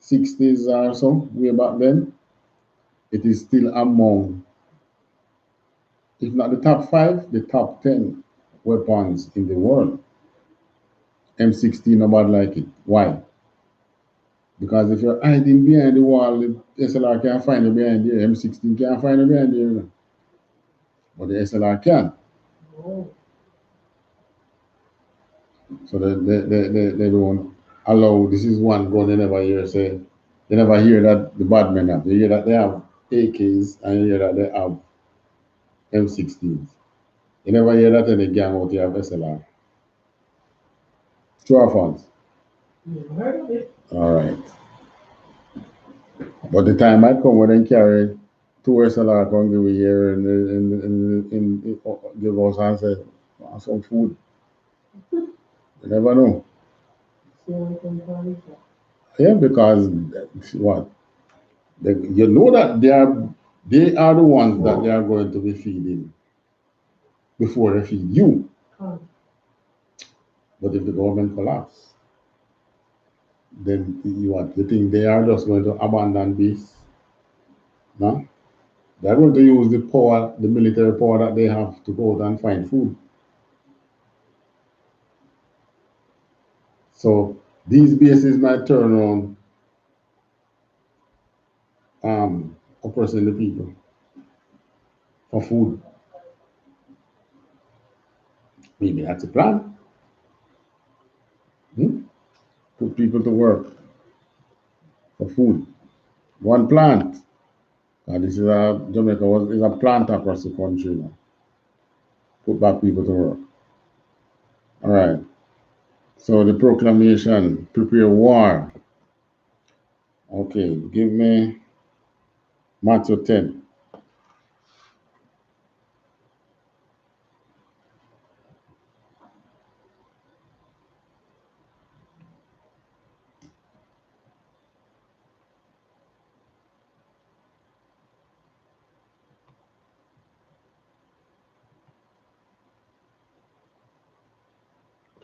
60s or so, way back then, it is still among, if not the top 5, the top 10 weapons in the world. M16, nobody like it. Why? Because if you're hiding behind the wall, the SLR can't find you behind there. M16 can't find you behind there. But the SLR can. So they don't allow, this is one gun they never hear say, they never hear that the bad men have. They hear that they have AKs and you hear that they have M16s. You never hear that any gang out here have SLR. True or false? Never heard of it. All right. But the time might come when they carry two SLR come give we here and give us and say, "Want some food." You never know. Yeah, because what? You know that they are the ones that they are going to be feeding before they feed you. But if the government collapse, then you think they are just going to abandon this? No? They're going to use the power, the military power that they have to go out and find food. So these bases might turn on oppressing the people for food. Maybe that's a plan. Hmm? Put people to work for food. One plant. This is Jamaica is a plant across the country now. Put back people to work. All right. So the proclamation, prepare war. Okay, give me Matthew 10.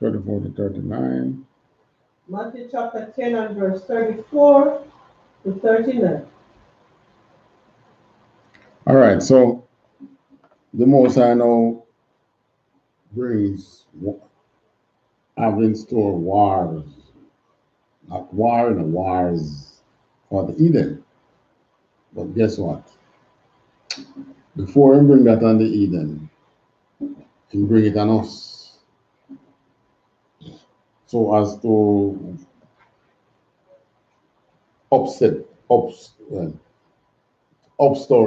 34 to 39. Matthew chapter 10 and verse 34 to 39. All right, so the Most High now brings have in store wars, not war and wars for the Eden. But guess what? Before he bring that on the Eden, he bring it on us. So as to upstore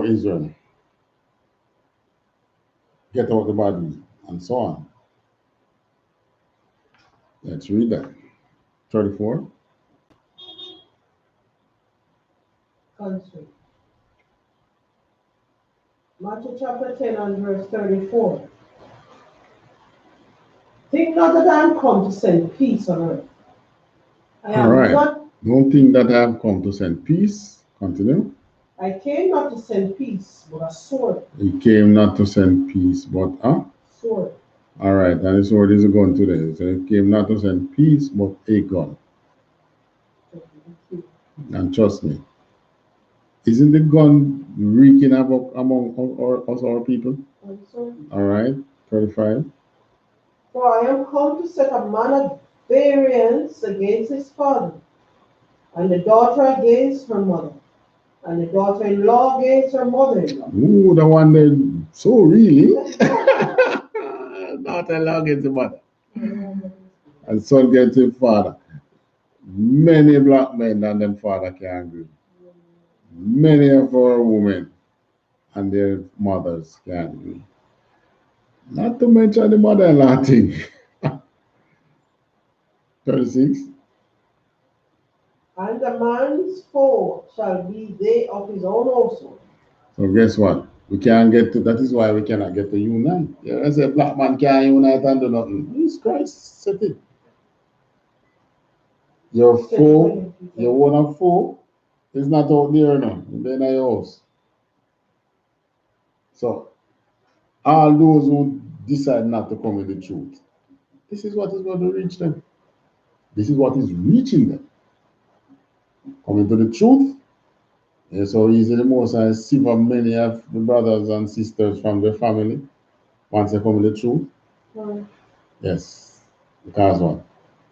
Israel, get out the body, and so on. Let's read that. 34. Country. Matthew chapter 10 and verse 34. Think not that I am come to send peace on earth. I am All right. not. Don't think that I have come to send peace. Continue. I came not to send peace, but a sword. He came not to send peace, but Sword. all right, and the sword is a gun today. So he came not to send peace, but a gun. And trust me, isn't the gun wreaking havoc among us, our people? All right, 35. For I am come to set a man at variance against his father, and the daughter against her mother, and the daughter-in-law against her mother-in-law. Ooh, the one that, so really? Daughter-in-law against the mother. And son against his father. Many black men and them father can agree. Many of our women and their mothers can agree. Not to mention the mother-in-law thing. 36. And the man's foe shall be they of his own household. So guess what? We can't get to, that is why we cannot get to unite. Yeah, I say black man can't unite and do nothing. Jesus Christ, set it. Your foe, your one foe, is not out there now. They're in your house. So all those who decide not to come with the truth, this is what is going to reach them. This is what is reaching them. Coming to the truth. Yeah, so easy the most I see from many of the brothers and sisters from their family once they come with the truth. Yes. Because what?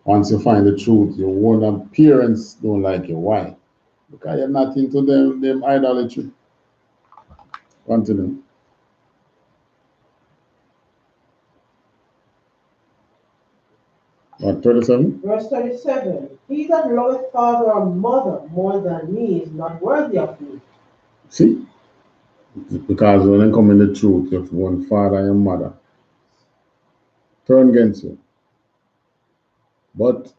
Once you find the truth, your own parents don't like you. Why? Because you're not into them idolatry. Continue. What, 37? Verse 37. He that loveth father or mother more than me is not worthy of me. See? Because when they come in the truth, you have one father and mother turn against you. But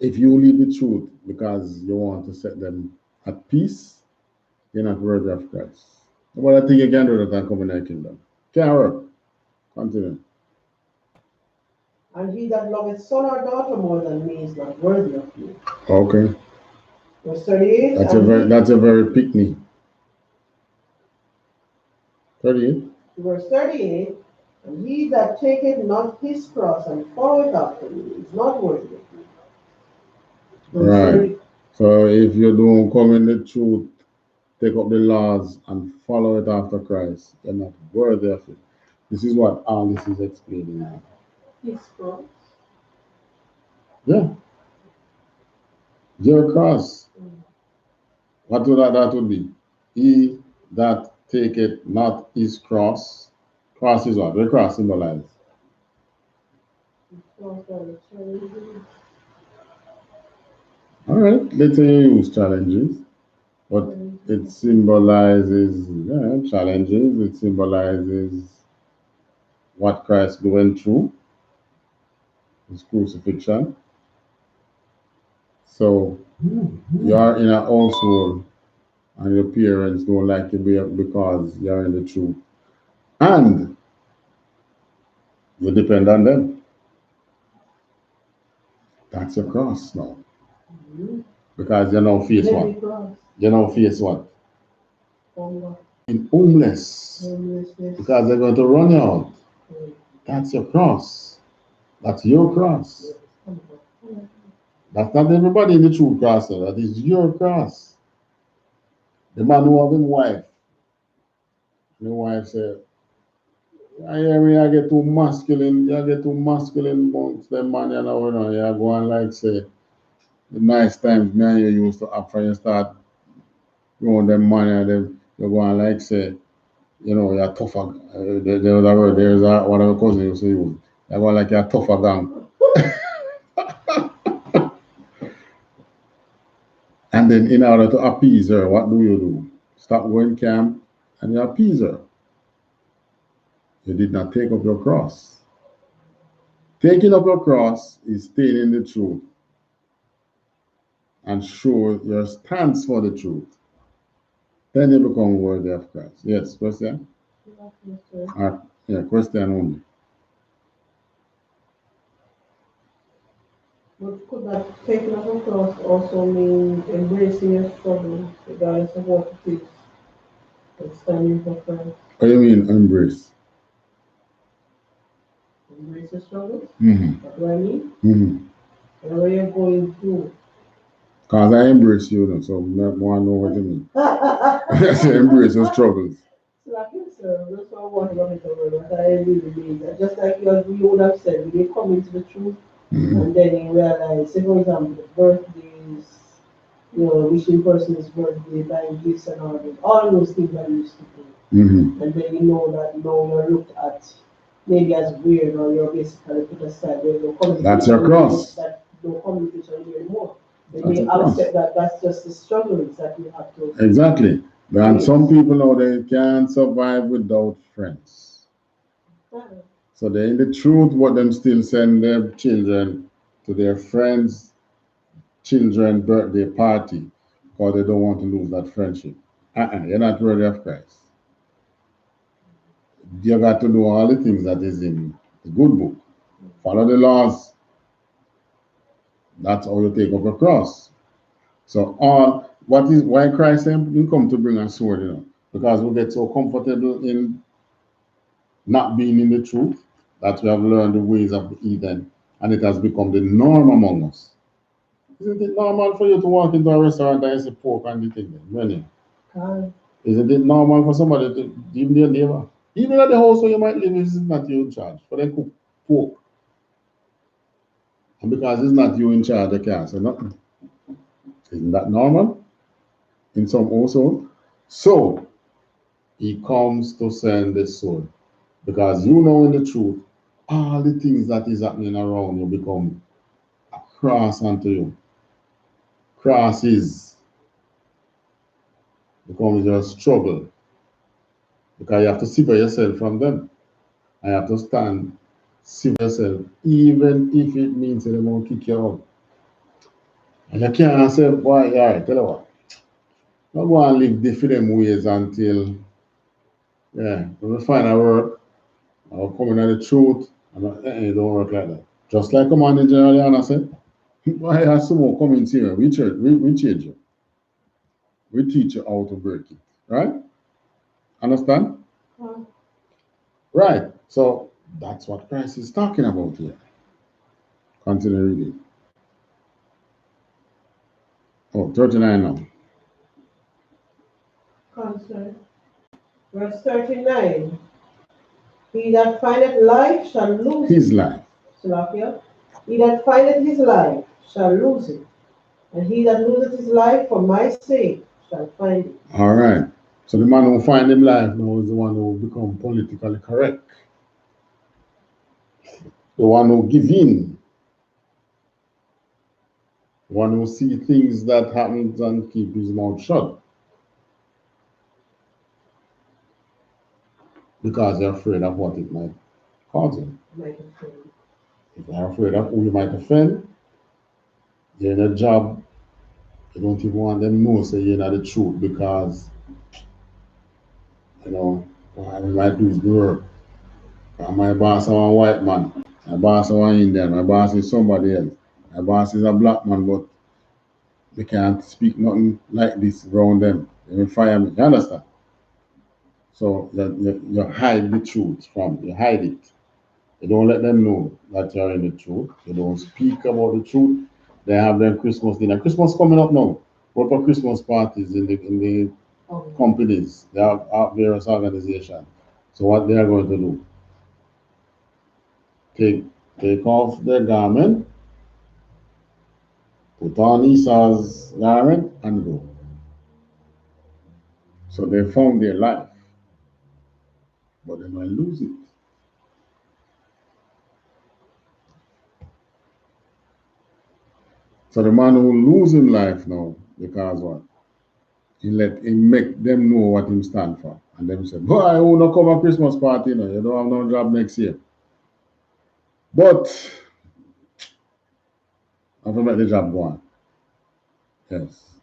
if you leave the truth because you want to set them at peace, you're not worthy of Christ. What I think you can do that and come in the kingdom. Can't work. Continue. And he that loveth son or daughter more than me is not worthy of me. Okay. Verse 38. That's a very pick-me. 38. Verse 38. And he that taketh not his cross and followeth after me is not worthy of me. Right. So if you don't come in the truth, take up the laws and follow it after Christ, you're not worthy of it. This is what all this is explaining now. His cross. Yeah. Your cross. What would that would be? He that taketh not his cross. Cross is what? The cross symbolizes. All right, let's say you use challenges, but it symbolizes challenges. It symbolizes what Christ went through, his crucifixion. So you are in a household and your parents don't like you because you're in the truth. And you depend on them. That's your cross now. Because you now face what? You now face what? In homeless. Because they're going to run you out. That's your cross. That's your cross. That's not everybody in the true cross, sir. That is your cross. The man who have his wife. The wife said, I hear me, I get too masculine, amongst them man, you know, you go on like say, the nice times me and you used to have when you start growing them money and them, you go on like say, you know, you're tougher. There's one of your cousins used to use. You go on like you're tougher gang. And then in order to appease her, what do? Stop going camp and you appease her. You did not take up your cross. Taking up your cross is staying in the truth and show your stance for the truth. Then you become worthy of Christ. Yes, question? Yeah, question only. But could that taking up a cross also mean embracing your struggle, regardless of what it is, and standing for Christ? What do you mean embrace? Embrace your struggles? Mm-hmm. That's what I mean? Mm-hmm. And where you're going through. Because I embrace you, so I want to know what you mean. I say embrace your struggles. Like you, sir, that's what I want to know what I really mean. Just like you would have said, when you come into the truth, and then you realize, say for example, birthdays, you know, wishing person's birthday, buying gifts and all those things that you used to do. And then you know that now you're looked at maybe as weird or you're basically put aside. There's no communication. That's your cross. That no communication here anymore. That's They a cross. accept that that's just the struggles that you have to. Exactly. And some people know they can't survive without friends. So they're in the truth, but them still send their children to their friends' children birthday party because they don't want to lose that friendship. You're not worthy of Christ. You got to do all the things that is in the good book. Follow the laws. That's how you take up a cross. So why Christ didn't come to bring a sword, you know? Because we get so comfortable in not being in the truth that we have learned the ways of the heathen, and it has become the norm among us. Isn't it normal for you to walk into a restaurant and see pork and the thing there? Isn't it normal for somebody to, even your neighbor, even at the house where you might live, this is not you in charge, for them cook pork? And because it's not you in charge, they can't say nothing. Isn't that normal in some household? So he comes to send the sword because you know in the truth, all the things that is happening around you become a cross unto you. Crosses becomes your struggle because you have to separate yourself from them. And you have to stand, separate yourself, even if it means they won't kick you out. And you can't say, boy, all right, tell you what. Not go and live different ways until, yeah, when we find a work, I'll come in at the truth, and it don't work like that. Just like Commanding General Yana said, why has someone come in here? We change you. We teach you how to break it. Right? Understand? Right. So that's what Christ is talking about here. Continue reading. Oh, 39 now. Concern. Verse 39. He that findeth life shall lose his life. Salakia. He that findeth his life shall lose it. And he that loseth his life for my sake shall find it. All right. So the man who find him life now is the one who become politically correct. The one who give in. The one who see things that happens and keep his mouth shut. Because they're afraid of what it might cause him. If they're afraid of who you might offend, you're in a job, you don't even want them to know say you're not the truth because, you know, I might lose the work. My boss is a white man, my boss is an Indian, my boss is somebody else. My boss is a black man, but they can't speak nothing like this around them. They will fire me. You understand? So you hide the truth from, you hide it. You don't let them know that you're in the truth. You don't speak about the truth. They have their Christmas dinner. Christmas coming up now. Go for Christmas parties in the companies. They have various organizations. So what they are going to do? Take off their garment, put on Esau's garment, and go. So they found their life, but they might lose it. So the man who lose his life now, because what? He make them know what him stand for. And them say, boy, I will not come a Christmas party now. You don't have no job next year. But I've make the job go on. Yes.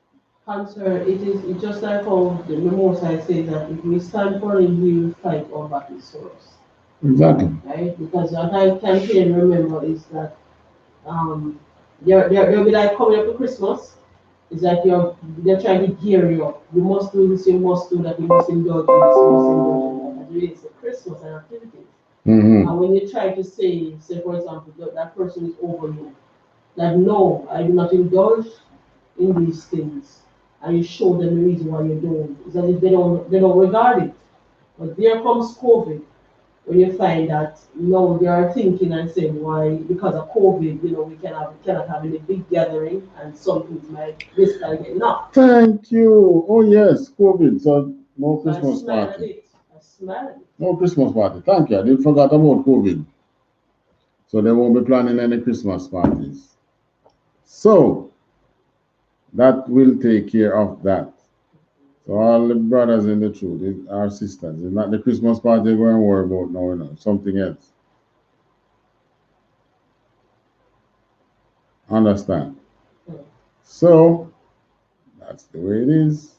Answer, it's just like how the Most High says that if we stand for him, he will fight our battles for us. Exactly. Right? Because what I can remember is that you'll be like coming up to Christmas. It's like they're trying to gear you up. You must do this, you must do that, you must indulge in this, you must indulge in that. And it's Christmas and activities. Mm-hmm. And when you try to say for example, that person is over you, that no, I do not indulge in these things, and you show them the reason why you're doing it. It's as if they don't regard it. But there comes COVID, when you find that no, they are thinking and saying why because of COVID, we cannot have any big gathering, and some things might risk like getting up. Thank you. Oh yes, COVID. So no So Christmas I smile at party. it. I smile at it. No Christmas party. Thank you. I did forgot about COVID. So they won't be planning any Christmas parties. So that will take care of that. So all the brothers in the truth, our sisters, it's not the Christmas party we're going to worry about now, something else. Understand? So that's the way it is.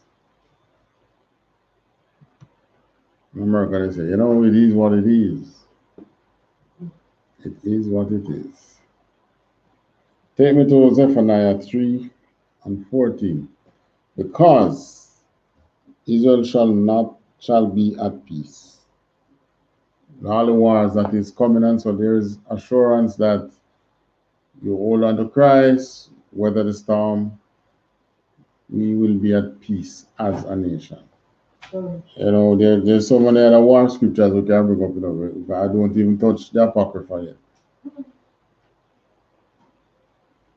In America, they say, it is what it is. It is what it is. Take me to Zephaniah 3 and 14. Because Israel shall be at peace. All the wars that is coming, and so there is assurance that you hold on to Christ, weather the storm, we will be at peace as a nation. There's so many other war scriptures we can bring up. I don't even touch the Apocrypha yet.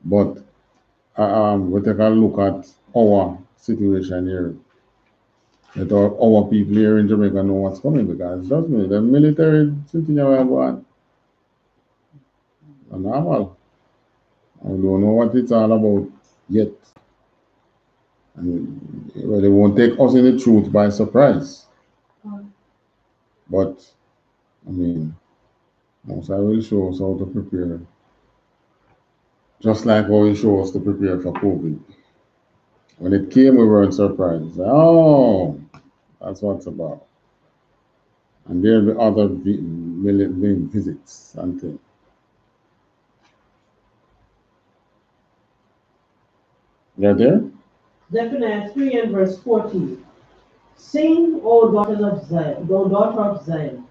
But we take a look at our situation here. Let our people here in Jamaica know what's coming, because trust me, the military sitting here going normal. I don't know what it's all about yet. And they won't take us in the truth by surprise. But I mean, most I will show us how to prepare. Just like how he showed us to prepare for COVID. When it came, we weren't surprised. Oh, that's what it's about. And there'll be other visits and things. You're there? Zephaniah 3 and verse 14. Sing, O daughters of Zion, O daughter of Zion.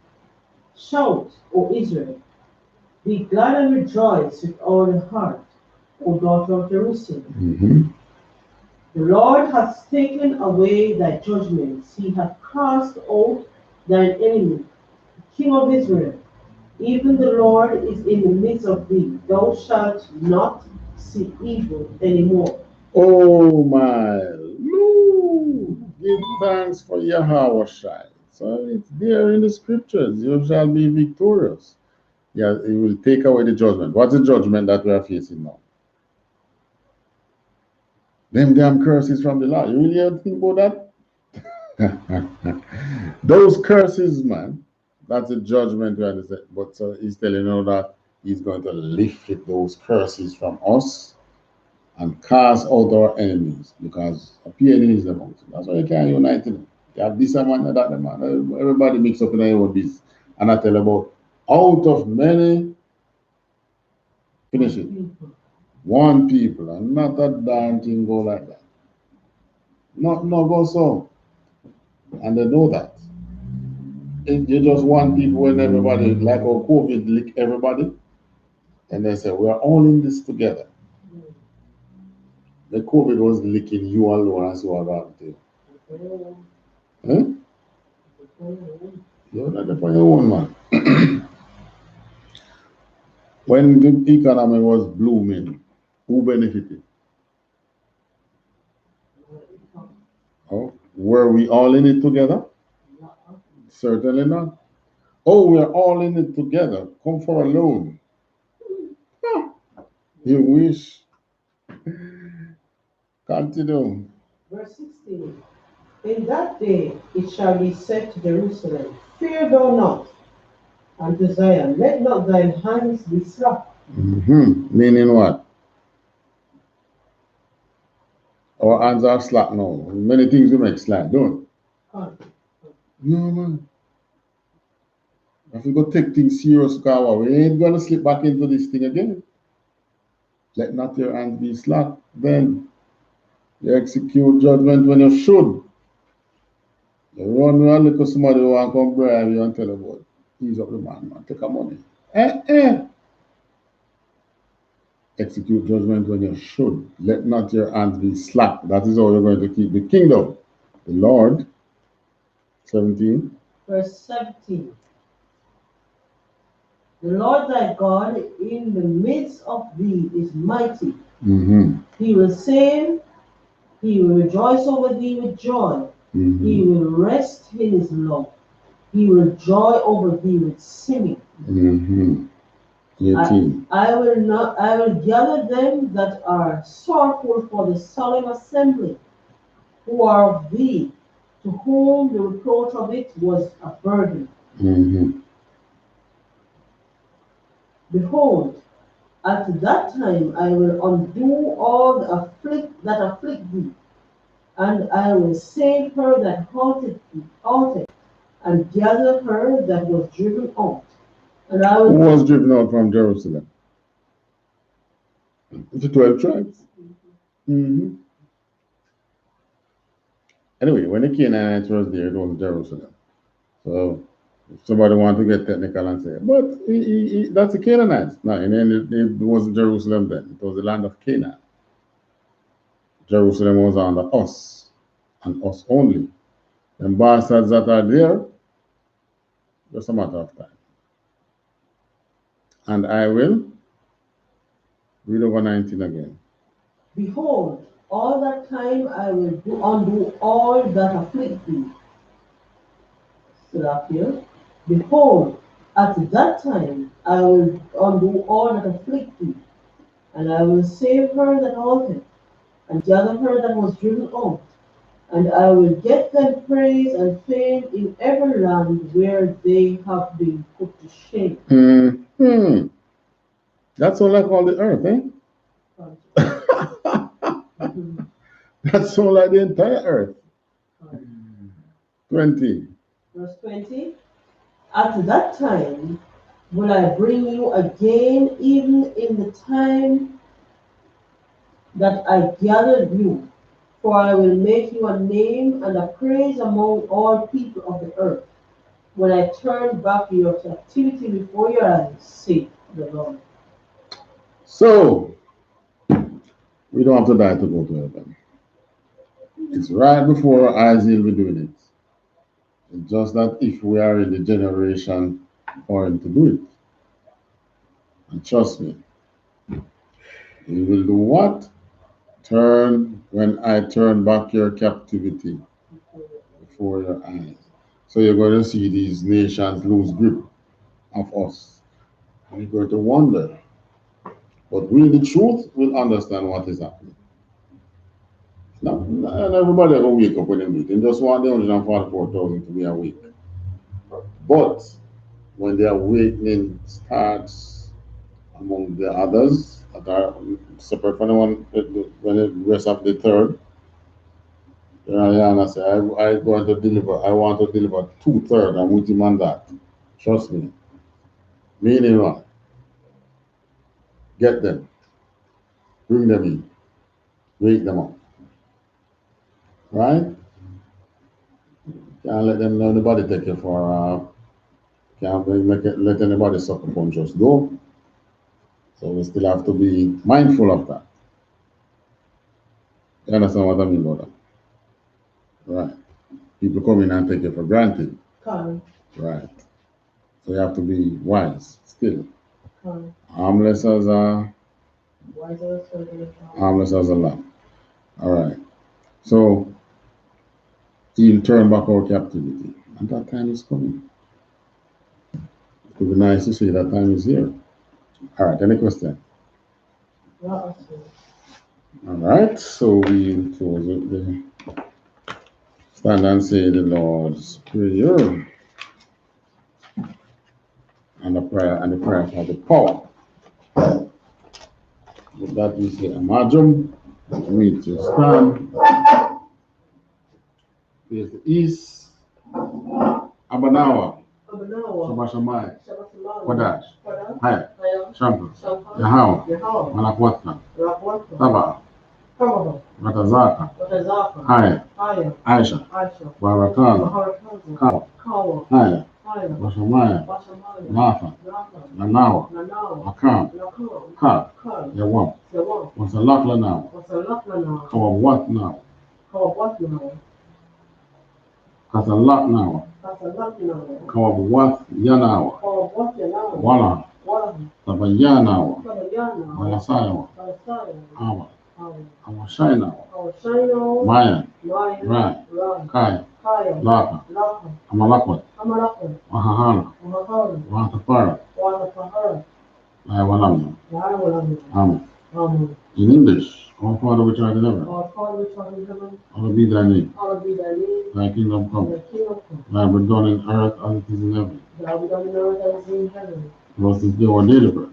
Shout, O Israel. Be glad and rejoice with all the heart, O daughter of Jerusalem. Mm-hmm. The Lord hath taken away thy judgments. He hath cast out thine enemy, the King of Israel. Even the Lord is in the midst of thee. Thou shalt not see evil anymore. Oh my Lord, give thanks for Yahweh Shai. So it's there in the scriptures. You shall be victorious. Yeah, it will take away the judgment. What's the judgment that we are facing now? Them damn curses from the Lord. You really have to think about that? Those curses, man. That's a judgment we have to say. But he's telling you that he's going to lift those curses from us and cast out our enemies, because appear is the mountain. That's why you can't unite them. You have this man and that man. Everybody mix up in their own business. And I tell about out of many, finish it. One people, and not a darn thing go like that. No go so. And they know that. You just want people when everybody, like how COVID lick everybody, and they say, we're all in this together. The COVID was licking you alone as you are out there. Huh? You're not the your own man. When the economy was blooming, who benefited? Oh, were we all in it together? Certainly not. Oh, we're all in it together. Come for a loan. Huh. You wish. Continue. Verse 16. In that day it shall be said to Jerusalem, Fear thou not, and to Zion, Let not thine hands be slack. Meaning what? Our hands are slack now. Many things we make slack, don't? No, man. If we go take things serious, we ain't gonna slip back into this thing again. Let not your hands be slack. Then you execute judgment when you should. You run around look at somebody who want to come bribe you and tell about ease up the man, take a money. Execute judgment when you should. Let not your hands be slack. That is how you're going to keep the kingdom. The Lord, 17. Verse 17. The Lord thy God in the midst of thee is mighty. He will save, he will rejoice over thee with joy. He will rest in his love. He will joy over thee with singing. 18. I will gather them that are sorrowful for the solemn assembly, who are of thee, to whom the reproach of it was a burden. Behold, at that time I will undo all that afflict thee, and I will save her that halted, and gather her that was driven out. And I will. Who was driven out from Jerusalem? The 12 tribes. Anyway, when the Canaanites was there, it was Jerusalem. So if somebody want to get technical and say, but that's the Canaanites. No, and then it wasn't Jerusalem then. It was the land of Canaan. Jerusalem was under us, and us only. And bastards that are there, just a matter of time. And I will read over 19 again. Behold, all that time I will undo all that afflict thee. Still up here. Behold, at that time I will undo all that afflict thee, and I will save her that halted, and gather her that was driven out, and I will get them praise and fame in every land where they have been put to shame. That's all like all the earth, eh? That's all like the entire earth. 20. Verse 20. At that time will I bring you again, even in the time that I gathered you, for I will make you a name and a praise among all people of the earth, when I turn back your captivity before your eyes, saith the Lord. So, we don't have to die to go to heaven. It's right before our eyes he'll be doing it. It's just that if we are in the generation for him to do it. And trust me, he will do what? When I turn back your captivity before your eyes. So you're going to see these nations lose grip of us. And you're going to wonder. But we, the truth, will understand what is happening. Now, and everybody will wake up when they meet. And just want the 144,000 to be awake. But when the awakening starts among the others that are separate from the one, when the rest of the third, Yana said, I want to deliver 2/3. I'm with him on that. Trust me. Meaning what? Get them. Bring them in. Wake them up. Right? Can't let them know nobody take you for Can't let anybody sucker punch us though. So we still have to be mindful of that. You understand what I mean about that? Right. People come in and take it for granted. Correct. Right. So you have to be wise still. Correct. Harmless as a Wiser as serpent. harmless as a lamb. All right. So he'll turn back our captivity. And that time is coming. It would be nice to see that time is here. All right, any question? Not us. All right, so we close it there. Stand and say the Lord's Prayer. And the prayer for the power. With that we say Amajum, meet to stand. Face the east. Abanawa. Shabashamai. Kodash. Hai. Shampoo. Yahao. Malakwatna. Taba. Watazaka. Haya. Aisha. Barakala. Kawa. Haya. Washamaya. Lafa. Nanawa. Akam. Ka. Yawam. Wasalakla now. Kawawat now. Kasalak now. Kawawat yanawa. Wala. Tabayanawa. Walasayawa. Awa. Awashainawa. Maya. Rai. Kaya. Laka. Amalakwat. Wahahana. Watapara. Ayawalamna. Amen. In English, our Father which art in heaven, hallowed be thy name. Thy kingdom come. Thy will be done in earth as it is in heaven. Give us this day our daily bread.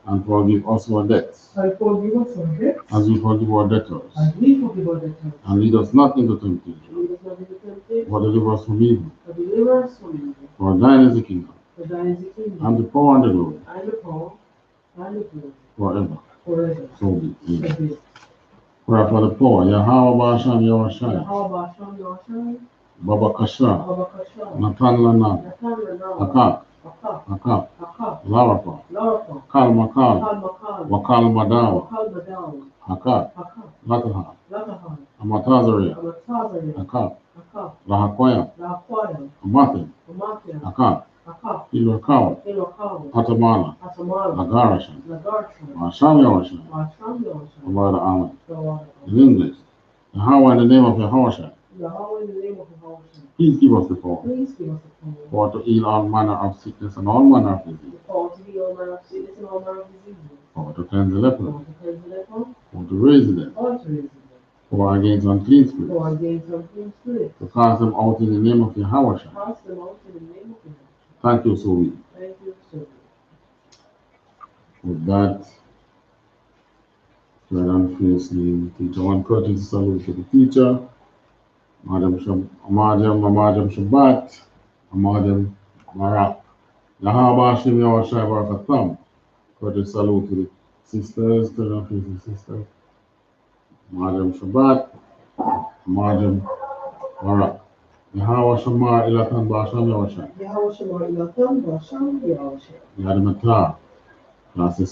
And forgive us our debts, as we forgive our debtors. And lead us not into temptation, but deliver us from evil. For thine is the kingdom, and the power and the glory, forever. So be it. Prayer for the poor. Yahweh Basham Yahweh Baba Kasha. Natan Lana. Akak. Akak. Larapa. Kalmakal. Wakal Madawa. Akak. Lataha. Amatazaria. Akak. Lahakoya. Amathi. Akak. Ilwakawa. Atamana. Agarashan. Masham Yawashan. Amada Amen. In English, Yahweh in the name of Yahushua, please give us the power, for to heal all manner of sickness and all manner of disease, for to cleanse the leper, for to raise the dead, for against unclean spirits, to cast them out in the name of Yahushua. Thank you, so we. With that, right on fiercely, teacher one courtesy salute to the teacher, Madam Shabbat, Madam Marak. Yahaba Shim Yawashai Barakatam. Courtesy salute to the sisters, turn on fiercely sisters, Madam Shabbat, Madam Marak. Yahwa Shamar Ilatan Basham Yawashai. Yadamata. Class is